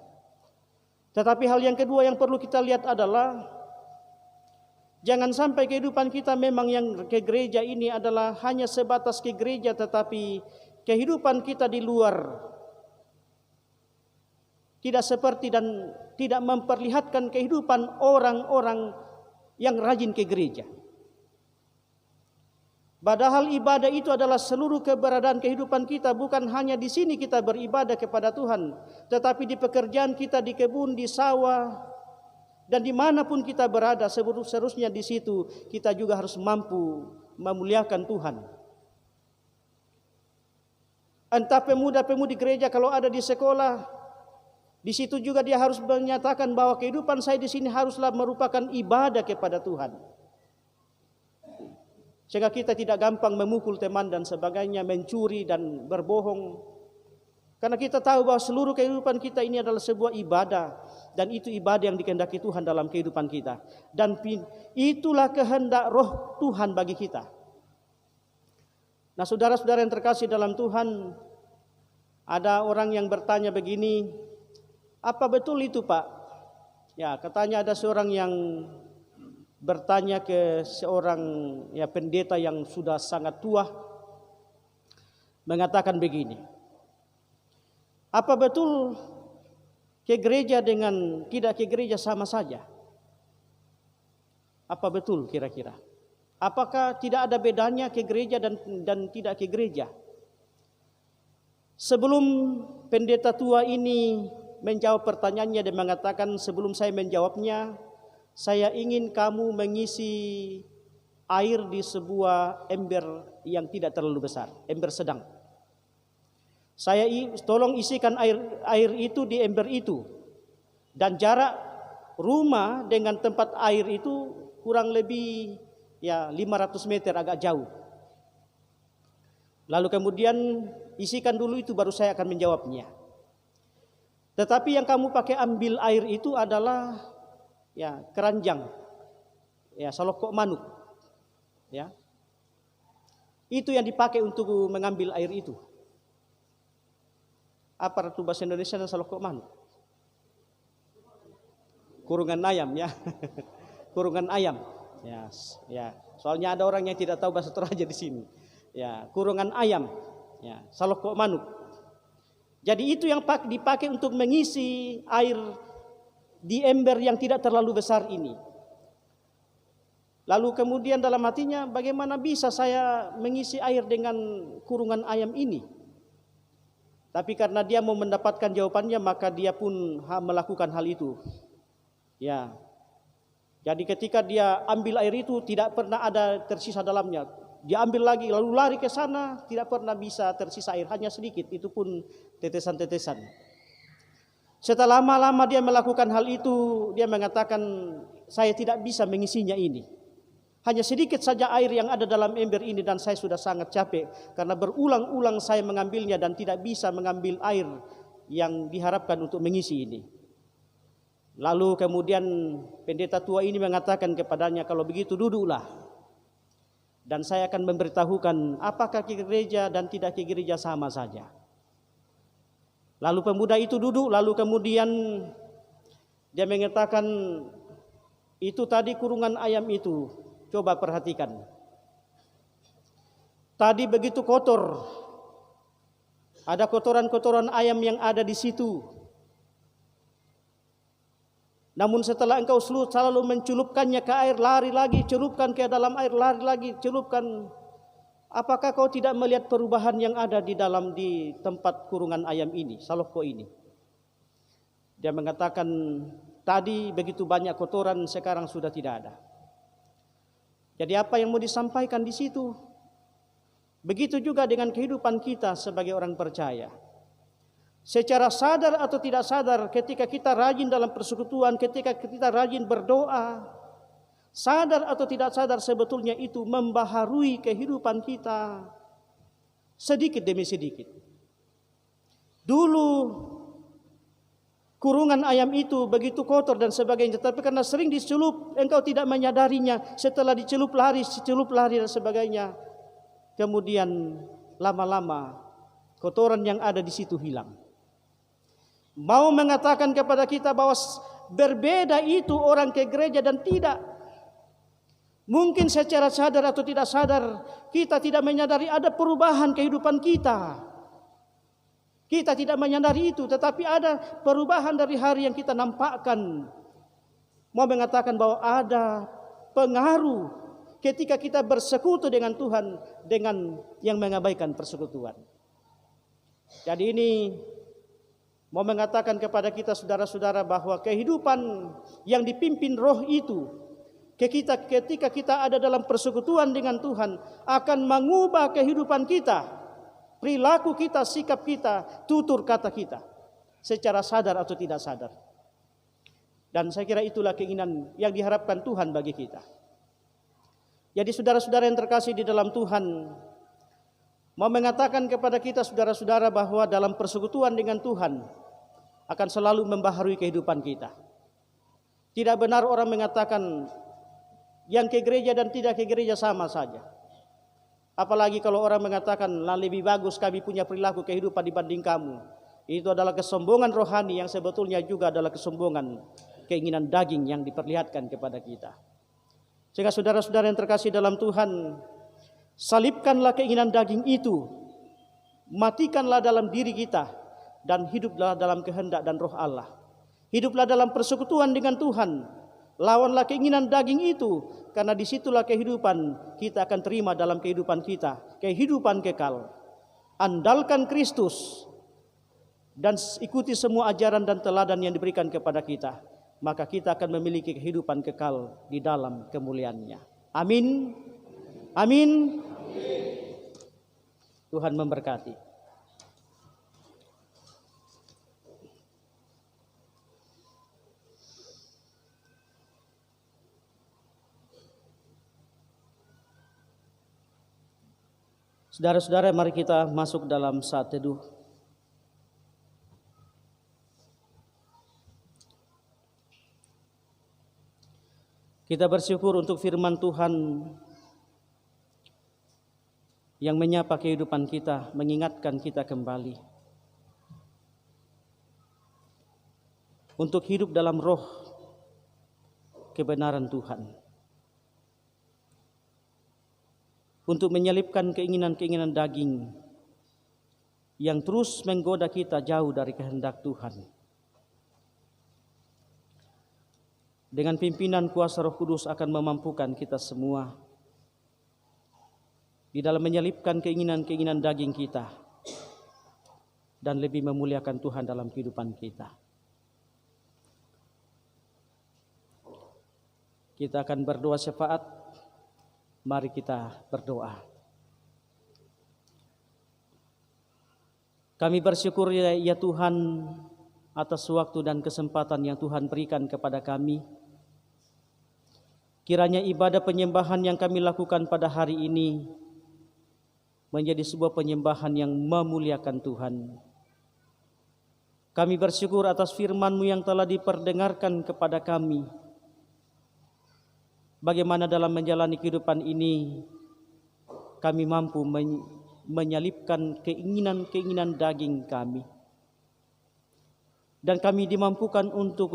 Tetapi hal yang kedua yang perlu kita lihat adalah jangan sampai kehidupan kita memang yang ke gereja ini adalah hanya sebatas ke gereja, tetapi kehidupan kita di luar tidak seperti dan tidak memperlihatkan kehidupan orang-orang yang rajin ke gereja. Padahal ibadah itu adalah seluruh keberadaan kehidupan kita. Bukan hanya di sini kita beribadah kepada Tuhan, tetapi di pekerjaan kita, di kebun, di sawah, dan dimanapun kita berada, seharusnya di situ kita juga harus mampu memuliakan Tuhan. Entah pemuda-pemudi gereja kalau ada di sekolah, di situ juga dia harus menyatakan bahwa kehidupan saya di sini haruslah merupakan ibadah kepada Tuhan. Sehingga kita tidak gampang memukul teman dan sebagainya, mencuri dan berbohong. Karena kita tahu bahwa seluruh kehidupan kita ini adalah sebuah ibadah. Dan itu ibadah yang dikehendaki Tuhan dalam kehidupan kita. Dan itulah kehendak roh Tuhan bagi kita. Nah, saudara-saudara yang terkasih dalam Tuhan, ada orang yang bertanya begini, apa betul itu Pak? Ya, katanya ada seorang yang bertanya ke seorang pendeta yang sudah sangat tua, mengatakan begini, apa betul ke gereja dengan tidak ke gereja sama saja? Apa betul kira-kira? Apakah tidak ada bedanya ke gereja dan tidak ke gereja? Sebelum pendeta tua ini menjawab pertanyaannya, dia mengatakan, sebelum saya menjawabnya, saya ingin kamu mengisi air di sebuah ember yang tidak terlalu besar, ember sedang. Saya tolong isikan air itu di ember itu. Dan jarak rumah dengan tempat air itu kurang lebih 500 meter, agak jauh. Lalu kemudian isikan dulu itu, baru saya akan menjawabnya. Tetapi yang kamu pakai ambil air itu adalah keranjang, salokok manuk, itu yang dipakai untuk mengambil air itu. Apa itu bahasa Indonesia dan salokok manuk? Kurungan ayam, kurungan ayam, Soalnya ada orang yang tidak tahu bahasa Toraja di sini, kurungan ayam, salokok manuk. Jadi itu yang dipakai untuk mengisi air di ember yang tidak terlalu besar ini. Lalu kemudian dalam hatinya, bagaimana bisa saya mengisi air dengan kurungan ayam ini? Tapi karena dia mau mendapatkan jawabannya, maka dia pun melakukan hal itu. Jadi ketika dia ambil air itu, tidak pernah ada tersisa dalamnya. Dia ambil lagi, lalu lari ke sana, tidak pernah bisa tersisa air, hanya sedikit, itu pun tetesan-tetesan. Setelah lama-lama dia melakukan hal itu, dia mengatakan, saya tidak bisa mengisinya ini. Hanya sedikit saja air yang ada dalam ember ini dan saya sudah sangat capek. Karena berulang-ulang saya mengambilnya dan tidak bisa mengambil air yang diharapkan untuk mengisi ini. Lalu kemudian pendeta tua ini mengatakan kepadanya, kalau begitu duduklah. Dan saya akan memberitahukan apakah ke gereja dan tidak ke gereja sama saja. Lalu pemuda itu duduk, lalu kemudian dia mengatakan, itu tadi kurungan ayam itu, coba perhatikan. Tadi begitu kotor, ada kotoran-kotoran ayam yang ada di situ. Namun setelah engkau selalu mencelupkannya ke air, lari lagi, celupkan ke dalam air, lari lagi, celupkan. Apakah kau tidak melihat perubahan yang ada di tempat kurungan ayam ini, saloko ini? Dia mengatakan, tadi begitu banyak kotoran, sekarang sudah tidak ada. Jadi apa yang mau disampaikan di situ? Begitu juga dengan kehidupan kita sebagai orang percaya. Secara sadar atau tidak sadar, ketika kita rajin dalam persekutuan, ketika kita rajin berdoa, sadar atau tidak sadar sebetulnya itu membaharui kehidupan kita sedikit demi sedikit. Dulu kurungan ayam itu begitu kotor dan sebagainya, tapi karena sering dicelup, engkau tidak menyadarinya. Setelah dicelup lari dan sebagainya, kemudian lama-lama kotoran yang ada di situ hilang. Mau mengatakan kepada kita bahwa berbeda itu orang ke gereja dan tidak. Mungkin secara sadar atau tidak sadar, kita tidak menyadari ada perubahan kehidupan kita. Kita tidak menyadari itu, tetapi ada perubahan dari hari yang kita nampakkan. Mau mengatakan bahwa ada pengaruh ketika kita bersekutu dengan Tuhan dengan yang mengabaikan persekutuan. Jadi ini mau mengatakan kepada kita saudara-saudara bahwa kehidupan yang dipimpin roh itu ketika kita ada dalam persekutuan dengan Tuhan akan mengubah kehidupan kita, perilaku kita, sikap kita, tutur kata kita secara sadar atau tidak sadar. Dan saya kira itulah keinginan yang diharapkan Tuhan bagi kita. Jadi saudara-saudara yang terkasih di dalam Tuhan, mau mengatakan kepada kita saudara-saudara bahwa dalam persekutuan dengan Tuhan akan selalu membaharui kehidupan kita. Tidak benar orang mengatakan yang ke gereja dan tidak ke gereja sama saja. Apalagi kalau orang mengatakan lebih bagus kami punya perilaku kehidupan dibanding kamu. Itu adalah kesombongan rohani yang sebetulnya juga adalah kesombongan keinginan daging yang diperlihatkan kepada kita. Sehingga saudara-saudara yang terkasih dalam Tuhan, salibkanlah keinginan daging itu, matikanlah dalam diri kita, dan hiduplah dalam kehendak dan roh Allah. Hiduplah dalam persekutuan dengan Tuhan, lawanlah keinginan daging itu, karena disitulah kehidupan kita akan terima dalam kehidupan kita, kehidupan kekal. Andalkan Kristus dan ikuti semua ajaran dan teladan yang diberikan kepada kita, maka kita akan memiliki kehidupan kekal di dalam kemuliaannya. Amin. Amin. Tuhan memberkati. Saudara-saudara, mari kita masuk dalam saat teduh. Kita bersyukur untuk firman Tuhan yang menyapa kehidupan kita, mengingatkan kita kembali untuk hidup dalam roh kebenaran Tuhan, untuk menyelipkan keinginan-keinginan daging yang terus menggoda kita jauh dari kehendak Tuhan. Dengan pimpinan kuasa Roh Kudus akan memampukan kita semua di dalam menyelipkan keinginan-keinginan daging kita dan lebih memuliakan Tuhan dalam kehidupan kita. Kita akan berdoa syafaat. Mari kita berdoa. Kami bersyukur ya Tuhan atas waktu dan kesempatan yang Tuhan berikan kepada kami. Kiranya ibadah penyembahan yang kami lakukan pada hari ini menjadi sebuah penyembahan yang memuliakan Tuhan. Kami bersyukur atas firman-Mu yang telah diperdengarkan kepada kami. Bagaimana dalam menjalani kehidupan ini kami mampu menyalipkan keinginan-keinginan daging kami. Dan kami dimampukan untuk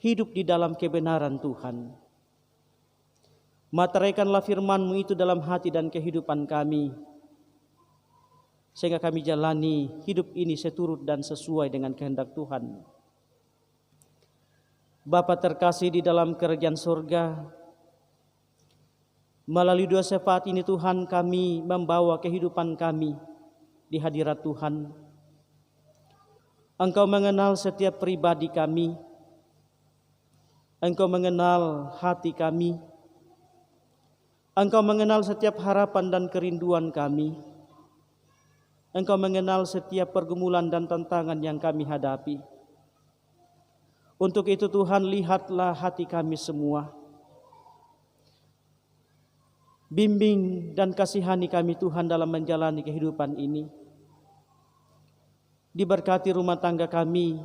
hidup di dalam kebenaran Tuhan. Materaikanlah firman-Mu itu dalam hati dan kehidupan kami, sehingga kami jalani hidup ini seturut dan sesuai dengan kehendak Tuhan. Bapa terkasih di dalam kerajaan surga, melalui doa syafaat ini Tuhan kami membawa kehidupan kami di hadirat Tuhan. Engkau mengenal setiap pribadi kami, Engkau mengenal hati kami, Engkau mengenal setiap harapan dan kerinduan kami, Engkau mengenal setiap pergumulan dan tantangan yang kami hadapi. Untuk itu Tuhan, lihatlah hati kami semua. Bimbing dan kasihani kami Tuhan dalam menjalani kehidupan ini. Diberkati rumah tangga kami,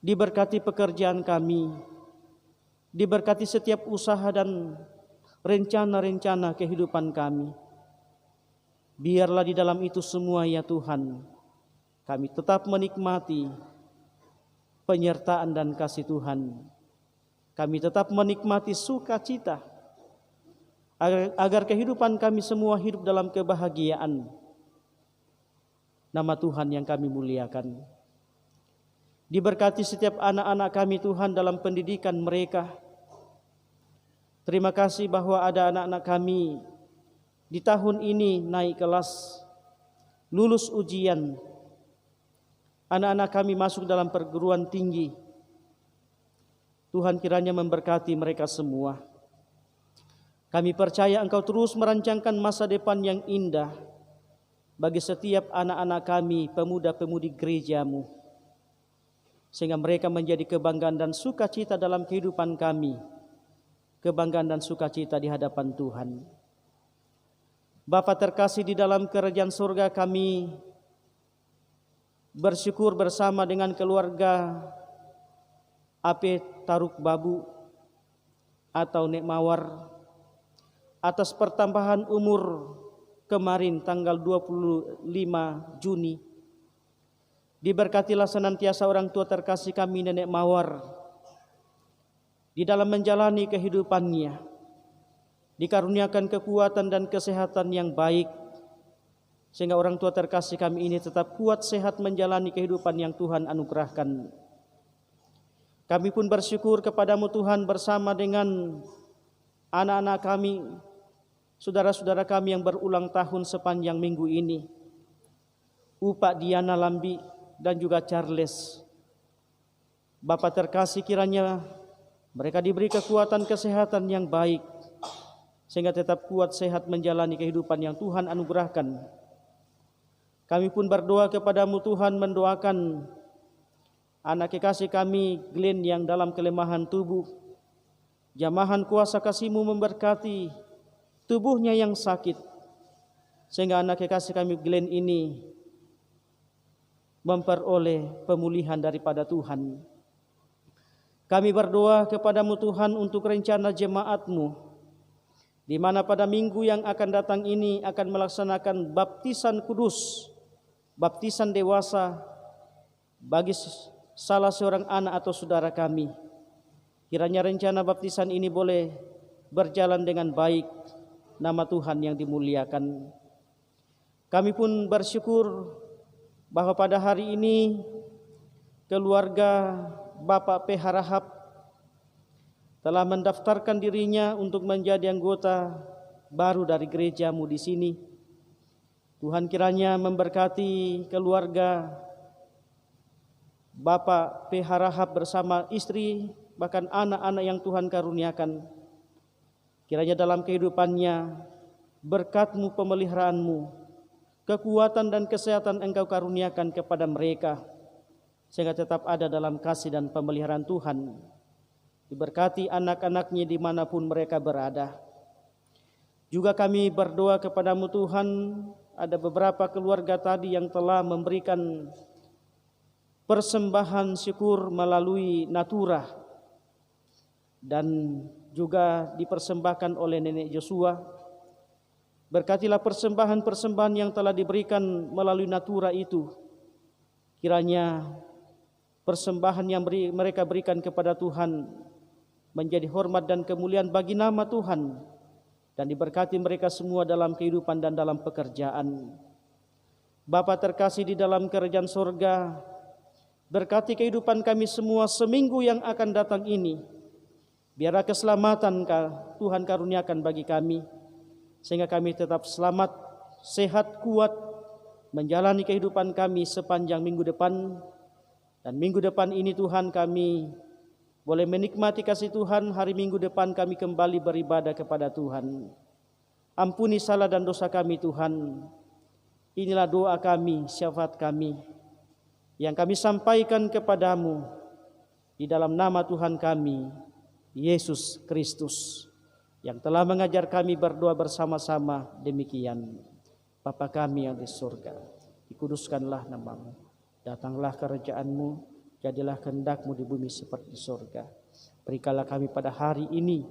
diberkati pekerjaan kami, diberkati setiap usaha dan rencana-rencana kehidupan kami. Biarlah di dalam itu semua ya Tuhan, kami tetap menikmati penyertaan dan kasih Tuhan. Kami tetap menikmati sukacita, agar kehidupan kami semua hidup dalam kebahagiaan. Nama Tuhan yang kami muliakan. Diberkati setiap anak-anak kami Tuhan dalam pendidikan mereka. Terima kasih bahwa ada anak-anak kami di tahun ini naik kelas, lulus ujian. Anak-anak kami masuk dalam perguruan tinggi. Tuhan kiranya memberkati mereka semua. Kami percaya Engkau terus merancangkan masa depan yang indah bagi setiap anak-anak kami, pemuda-pemudi gereja-Mu, sehingga mereka menjadi kebanggaan dan sukacita dalam kehidupan kami, kebanggaan dan sukacita di hadapan Tuhan. Bapa terkasih di dalam kerajaan surga, kami bersyukur bersama dengan keluarga Ape Taruk Babu atau Nek Mawar atas pertambahan umur kemarin tanggal 25 Juni. Diberkatilah senantiasa orang tua terkasih kami Nenek Mawar di dalam menjalani kehidupannya, dikaruniakan kekuatan dan kesehatan yang baik, sehingga orang tua terkasih kami ini tetap kuat sehat menjalani kehidupan yang Tuhan anugerahkan. Kami pun bersyukur kepadamu Tuhan bersama dengan anak-anak kami, saudara-saudara kami yang berulang tahun sepanjang minggu ini, Upak Diana Lambi dan juga Charles. Bapa terkasih, kiranya mereka diberi kekuatan kesehatan yang baik, sehingga tetap kuat sehat menjalani kehidupan yang Tuhan anugerahkan. Kami pun berdoa kepadamu Tuhan, mendoakan anak kekasih kami Glenn yang dalam kelemahan tubuh. Jamahan kuasa kasih-Mu memberkati tubuhnya yang sakit, sehingga anak kekasih kami Glenn ini memperoleh pemulihan daripada Tuhan. Kami berdoa kepadamu Tuhan untuk rencana jemaat-Mu, di mana pada minggu yang akan datang ini akan melaksanakan baptisan kudus, baptisan dewasa bagi salah seorang anak atau saudara kami. Kiranya rencana baptisan ini boleh berjalan dengan baik, nama Tuhan yang dimuliakan. Kami pun bersyukur bahwa pada hari ini keluarga Bapak P. Harahap telah mendaftarkan dirinya untuk menjadi anggota baru dari gereja-Mu di sini. Tuhan kiranya memberkati keluarga Bapak P. Harahap bersama istri, bahkan anak-anak yang Tuhan karuniakan. Kiranya dalam kehidupannya berkat-Mu, pemeliharaan-Mu, kekuatan dan kesehatan Engkau karuniakan kepada mereka, sehingga tetap ada dalam kasih dan pemeliharaan Tuhan. Diberkati anak-anaknya dimanapun mereka berada. Juga kami berdoa kepadamu Tuhan, ada beberapa keluarga tadi yang telah memberikan persembahan syukur melalui Natura dan juga dipersembahkan oleh Nenek Joshua. Berkatilah persembahan-persembahan yang telah diberikan melalui Natura itu. Kiranya persembahan yang mereka berikan kepada Tuhan menjadi hormat dan kemuliaan bagi nama Tuhan, dan diberkati mereka semua dalam kehidupan dan dalam pekerjaan. Bapa terkasih di dalam kerajaan sorga, berkati kehidupan kami semua seminggu yang akan datang ini. Biarlah keselamatan Tuhan karuniakan bagi kami, sehingga kami tetap selamat, sehat, kuat menjalani kehidupan kami sepanjang minggu depan. Dan minggu depan ini Tuhan kami boleh menikmati kasih Tuhan. Hari Minggu depan kami kembali beribadah kepada Tuhan. Ampuni salah dan dosa kami Tuhan. Inilah doa kami, syafaat kami yang kami sampaikan kepadamu di dalam nama Tuhan kami, Yesus Kristus, yang telah mengajar kami berdoa bersama-sama demikian. Bapa kami yang di surga, dikuduskanlah nama-Mu. Datanglah kerajaan-Mu, jadilah kehendak-Mu di bumi seperti di surga. Berikanlah kami pada hari ini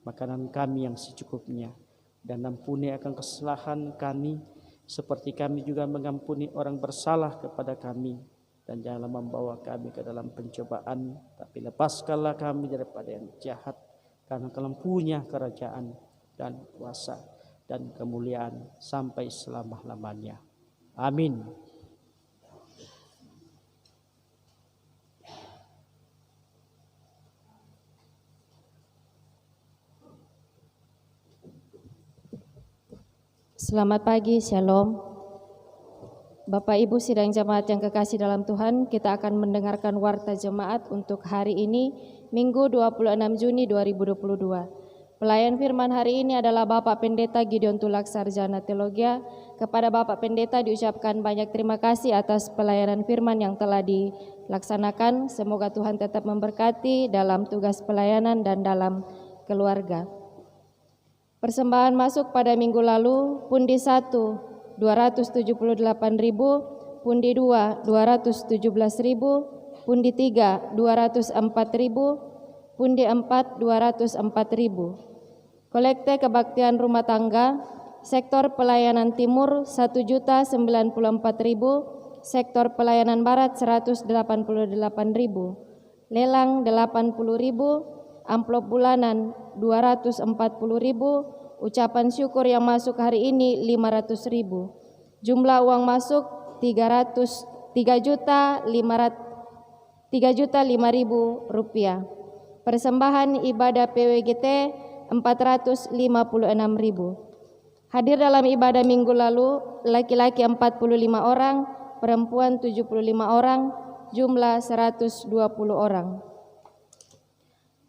makanan kami yang secukupnya, dan ampuni akan kesalahan kami seperti kami juga mengampuni orang bersalah kepada kami. Dan janganlah membawa kami ke dalam pencobaan, tapi lepaskanlah kami daripada yang jahat, karena Engkau punya kerajaan dan kuasa dan kemuliaan sampai selama-lamanya. Amin. Selamat pagi, Shalom. Bapak Ibu sidang jemaat yang kekasih dalam Tuhan, kita akan mendengarkan warta jemaat untuk hari ini, Minggu 26 Juni 2022. Pelayan firman hari ini adalah Bapak Pendeta Gideon Tulak Sarjana Teologia. Kepada Bapak Pendeta diucapkan banyak terima kasih atas pelayanan firman yang telah dilaksanakan. Semoga Tuhan tetap memberkati dalam tugas pelayanan dan dalam keluarga. Persembahan masuk pada minggu lalu, pundi 1 278.000, pundi 2 217.000, pundi 3 204.000, pundi 4 204.000. Kolekte kebaktian rumah tangga, sektor pelayanan timur 1.094.000, sektor pelayanan barat 188.000, lelang 80.000, amplop bulanan 240.000, ucapan syukur yang masuk hari ini 500.000. Jumlah uang masuk 3.005.000 rupiah. Persembahan ibadah PWGT 456.000. Hadir dalam ibadah minggu lalu laki-laki 45 orang, perempuan 75 orang, jumlah 120 orang.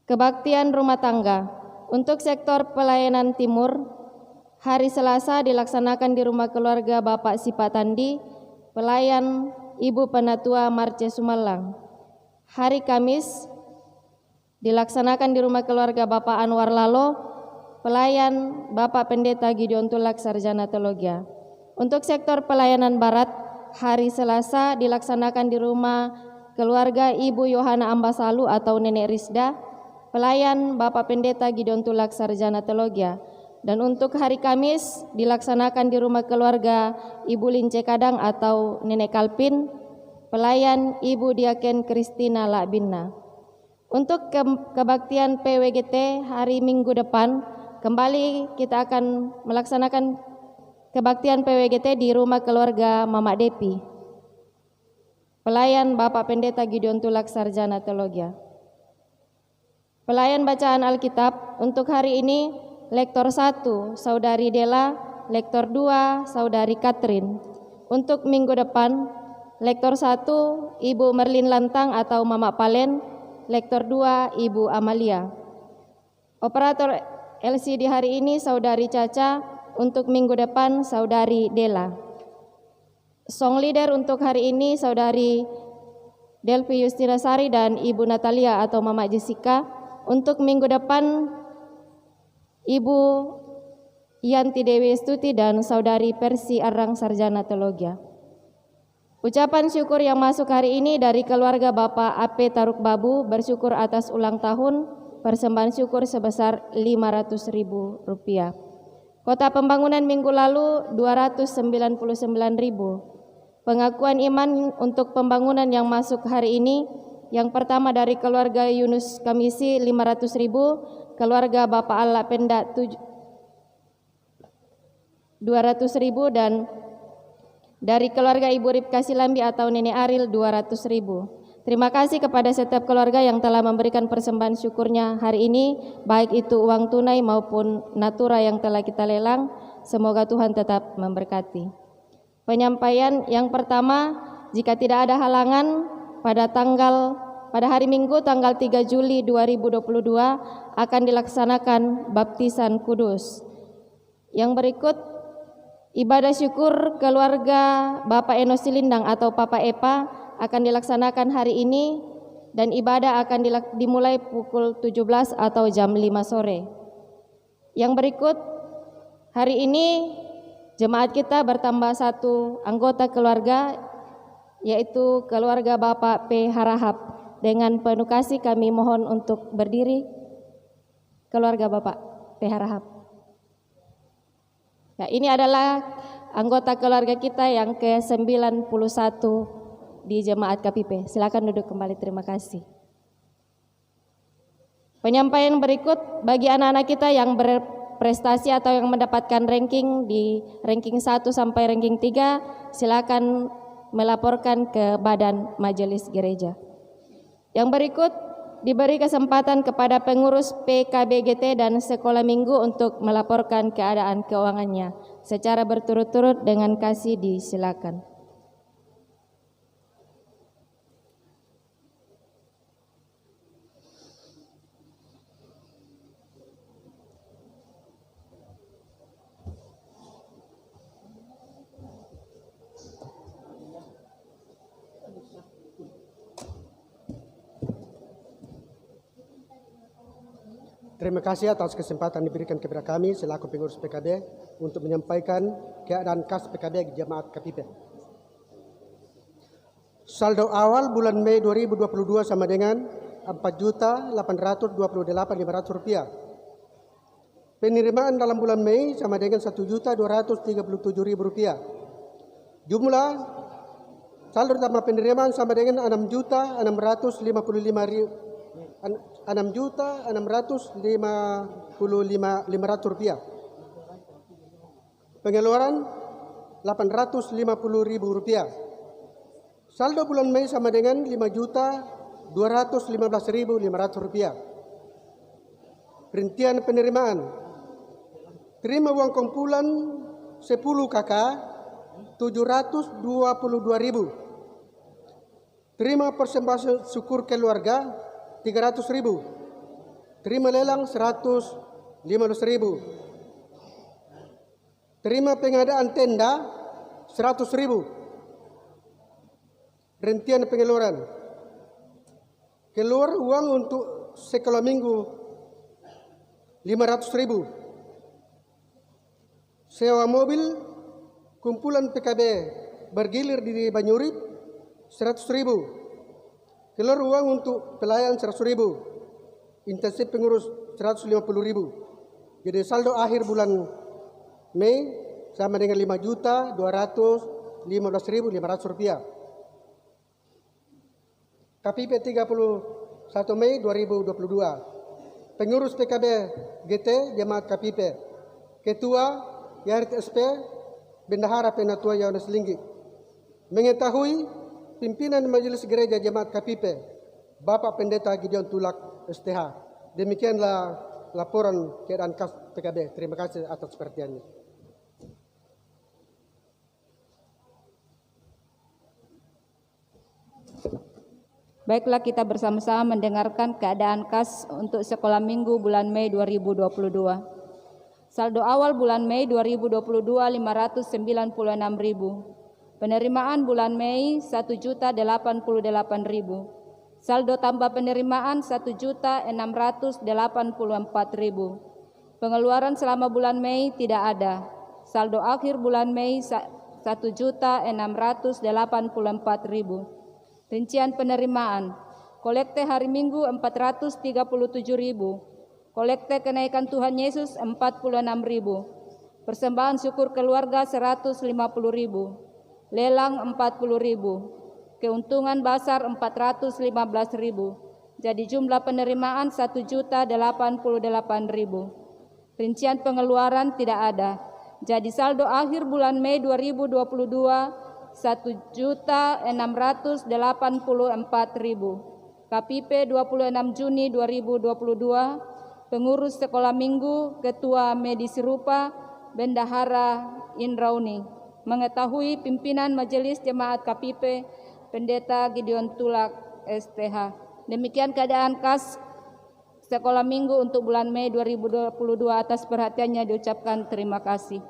Kebaktian rumah tangga. Untuk sektor pelayanan timur, hari Selasa dilaksanakan di rumah keluarga Bapak Sipatandi, pelayan Ibu Penatua Marce Sumalang. Hari Kamis dilaksanakan di rumah keluarga Bapak Anwar Lalo, pelayan Bapak Pendeta Gideon Tulak Sarjana Teologia. Untuk sektor pelayanan barat, hari Selasa dilaksanakan di rumah keluarga Ibu Yohana Ambasalu atau Nenek Rizda, pelayan Bapak Pendeta Gideon Tulak Sarjana Teologia. Dan untuk hari Kamis dilaksanakan di rumah keluarga Ibu Lince Kadang atau Nenek Kalpin, pelayan Ibu Diaken Kristina Lakbinna. Untuk kebaktian PWGT hari Minggu depan, kembali kita akan melaksanakan kebaktian PWGT di rumah keluarga Mama Depi, pelayan Bapak Pendeta Gideon Tulak Sarjana Teologia. Pelayan bacaan Alkitab untuk hari ini, Lektor 1 Saudari Dela, Lektor 2 Saudari Katrin. Untuk minggu depan, Lektor 1 Ibu Merlin Lantang atau Mama Palen, Lektor 2 Ibu Amalia. Operator LCD hari ini Saudari Caca, untuk minggu depan Saudari Dela. Song leader untuk hari ini Saudari Delvi Justina Sari dan Ibu Natalia atau Mama Jessica. Untuk minggu depan Ibu Yanti Dewi Stuti dan Saudari Persi Arang Sarjana Teologia. Ucapan syukur yang masuk hari ini dari keluarga Bapak AP Taruk Babu bersyukur atas ulang tahun, persembahan syukur sebesar 500.000 rupiah. Kota pembangunan minggu lalu 299.000. Pengakuan iman untuk pembangunan yang masuk hari ini, yang pertama dari keluarga Yunus Kamisi 500.000, keluarga Bapak Allah Penda 200.000 dan dari keluarga Ibu Ripka Silambi atau Nenek Aril 200.000. Terima kasih kepada setiap keluarga yang telah memberikan persembahan syukurnya hari ini, baik itu uang tunai maupun natura yang telah kita lelang. Semoga Tuhan tetap memberkati. Penyampaian yang pertama, jika tidak ada halangan, pada hari Minggu tanggal 3 Juli 2022 akan dilaksanakan baptisan kudus. Yang berikut, ibadah syukur keluarga Bapak Eno Silindang atau Papa Epa akan dilaksanakan hari ini dan ibadah akan dimulai pukul 17 atau jam 5 sore. Yang berikut, hari ini jemaat kita bertambah satu anggota keluarga, yaitu keluarga Bapak P. Harahap. Dengan penuh kasih kami mohon untuk berdiri, keluarga Bapak P. Harahap. Ya, ini adalah anggota keluarga kita yang ke-91 di Jemaat KPP. Silakan duduk kembali, terima kasih. Penyampaian berikut bagi anak-anak kita yang berprestasi atau yang mendapatkan ranking di ranking 1 sampai ranking 3, silakan melaporkan ke Badan Majelis Gereja. Yang berikut diberi kesempatan kepada pengurus PKBGT dan sekolah minggu untuk melaporkan keadaan keuangannya. secara berturut-turut dengan kasih disilakan. Terima kasih atas kesempatan diberikan kepada kami selaku pengurus PKB untuk menyampaikan keadaan kas PKB Jemaat KPP. Saldo awal bulan Mei 2022 sama dengan Rp4.828.500. Penerimaan dalam bulan Mei sama dengan Rp1.237.000. Jumlah saldo tambah penerimaan sama dengan Rp6.655.500. Pengeluaran Rp850.000. Saldo bulan Mei sama dengan Rp5.215.500. Rincian penerimaan: terima uang kumpulan 10 KK 722.000. Terima persembahan syukur keluarga 300.000. Terima lelang 115.000. Terima pengadaan tenda 100.000. Rincian pengeluaran: keluar uang untuk sekolah minggu 500.000. Sewa mobil kumpulan PKB bergilir di Banyurip 100.000. Keluar uang untuk pelayan 100.000. Intensif pengurus 150.000. Jadi saldo akhir bulan Mei sama dengan Rp5.215.500. KPP 31 Mei 2022. Pengurus PKB GT Jemaat KPP. Ketua YRTSP Bendahara Penatua Yohanes Linggik. Mengetahui pimpinan Majelis Gereja Jemaat KPP Bapak Pendeta Gideon Tulak STH. Demikianlah laporan keadaan kas PKB. Terima kasih atas perhatiannya. Baiklah, kita bersama-sama mendengarkan keadaan kas untuk sekolah minggu bulan Mei 2022. Saldo awal bulan Mei 2022 Rp596.000. Penerimaan bulan Mei Rp1.088.000. Saldo tambah penerimaan Rp1.684.000. Pengeluaran selama bulan Mei tidak ada. Saldo akhir bulan Mei Rp1.684.000. Rincian penerimaan: kolekte hari Minggu Rp437.000, kolekte kenaikan Tuhan Yesus Rp46.000, persembahan syukur keluarga Rp150.000, lelang Rp40.000, keuntungan basar Rp415.000. Jadi jumlah penerimaan Rp1.088.000. Rincian pengeluaran tidak ada. Jadi saldo akhir bulan Mei 2022 Rp1.684.000. KPP 26 Juni 2022. Pengurus sekolah minggu, Ketua Medis Rupa, Bendahara Indrauni. Mengetahui pimpinan Majelis Jemaat KPP Pendeta Gideon Tulak STH. Demikian keadaan kas sekolah minggu untuk bulan Mei 2022. Atas perhatiannya diucapkan terima kasih.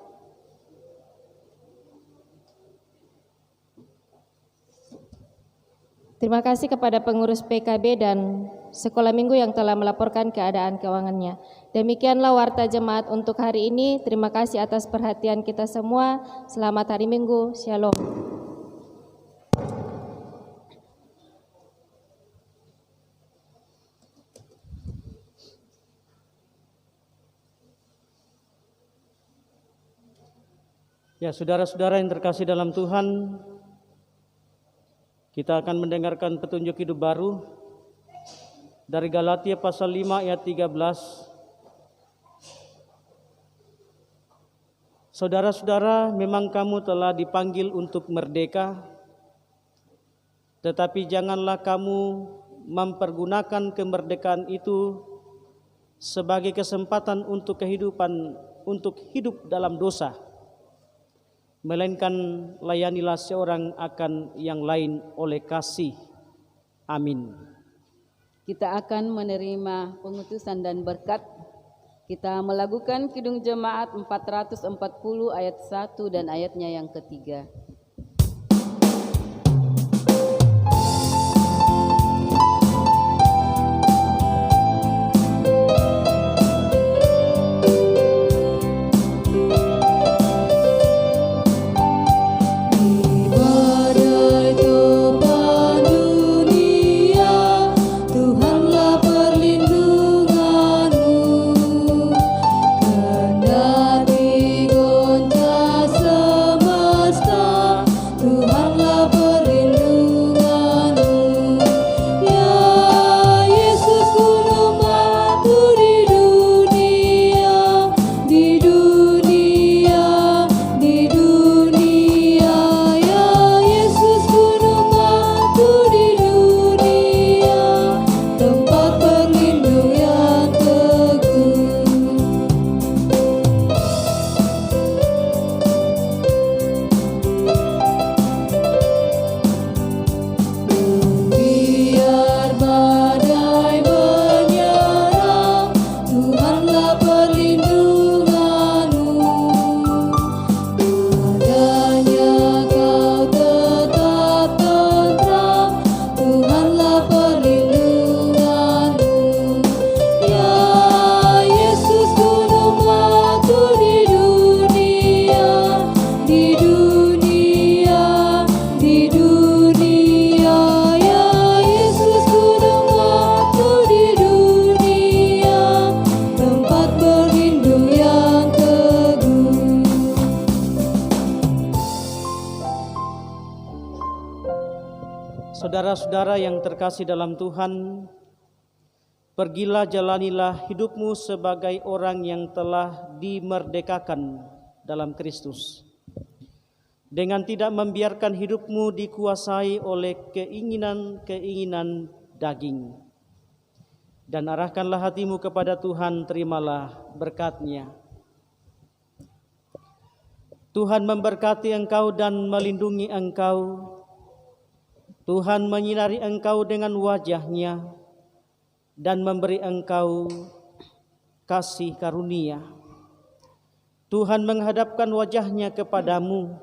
Terima kasih kepada pengurus PKB dan sekolah minggu yang telah melaporkan keadaan keuangannya. Demikianlah warta jemaat untuk hari ini. Terima kasih atas perhatian kita semua. Selamat hari Minggu. Shalom. Ya, saudara-saudara yang terkasih dalam Tuhan, kita akan mendengarkan petunjuk hidup baru dari Galatia pasal 5 ayat 13. Saudara-saudara, memang kamu telah dipanggil untuk merdeka, tetapi janganlah kamu mempergunakan kemerdekaan itu sebagai kesempatan untuk hidup dalam dosa. melainkan layanilah seorang akan yang lain oleh kasih. Amin. Kita akan menerima pengutusan dan berkat. Kita melakukan Kidung Jemaat 440 ayat 1 dan ayatnya yang ketiga. Saudara-saudara yang terkasih dalam Tuhan, pergilah jalanilah hidupmu sebagai orang yang telah dimerdekakan dalam Kristus, dengan tidak membiarkan hidupmu dikuasai oleh keinginan-keinginan daging. Dan arahkanlah hatimu kepada Tuhan, terimalah berkat-Nya. Tuhan memberkati engkau dan melindungi engkau. Tuhan menyinari engkau dengan wajah-Nya dan memberi engkau kasih karunia. Tuhan menghadapkan wajah-Nya kepadamu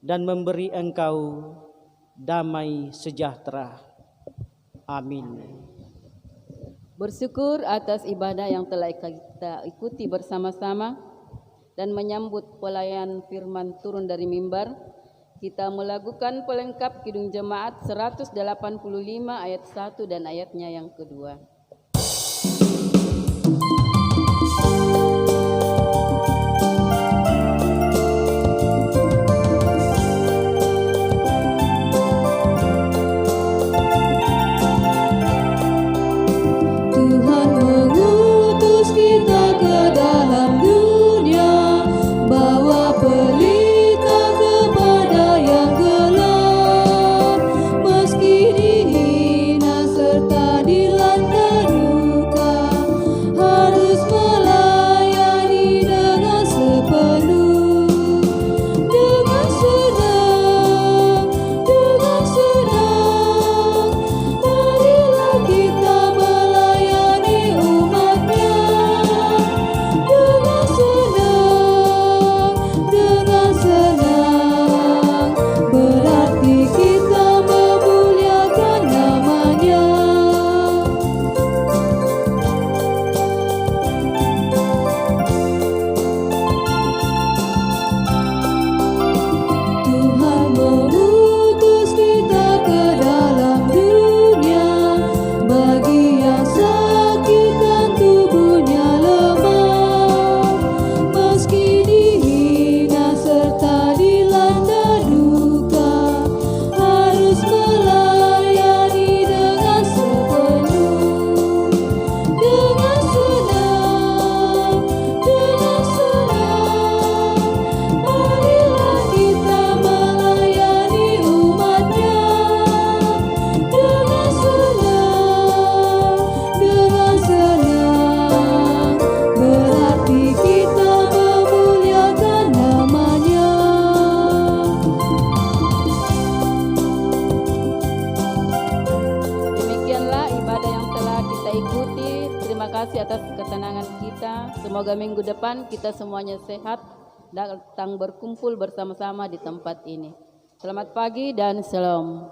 dan memberi engkau damai sejahtera. Amin. Bersyukur atas ibadah yang telah kita ikuti bersama-sama dan menyambut pelayan firman turun dari mimbar. Kita melakukan pelengkap Kidung Jemaat 185 ayat 1 dan ayatnya yang kedua. Tuhan mengutus kita ke dalam dunia, bawa pelita kepada yang gelap, meski dihina serta dilanda atas ketenangan kita. Semoga minggu depan kita semuanya sehat, datang berkumpul bersama-sama di tempat ini. Selamat pagi dan shalom.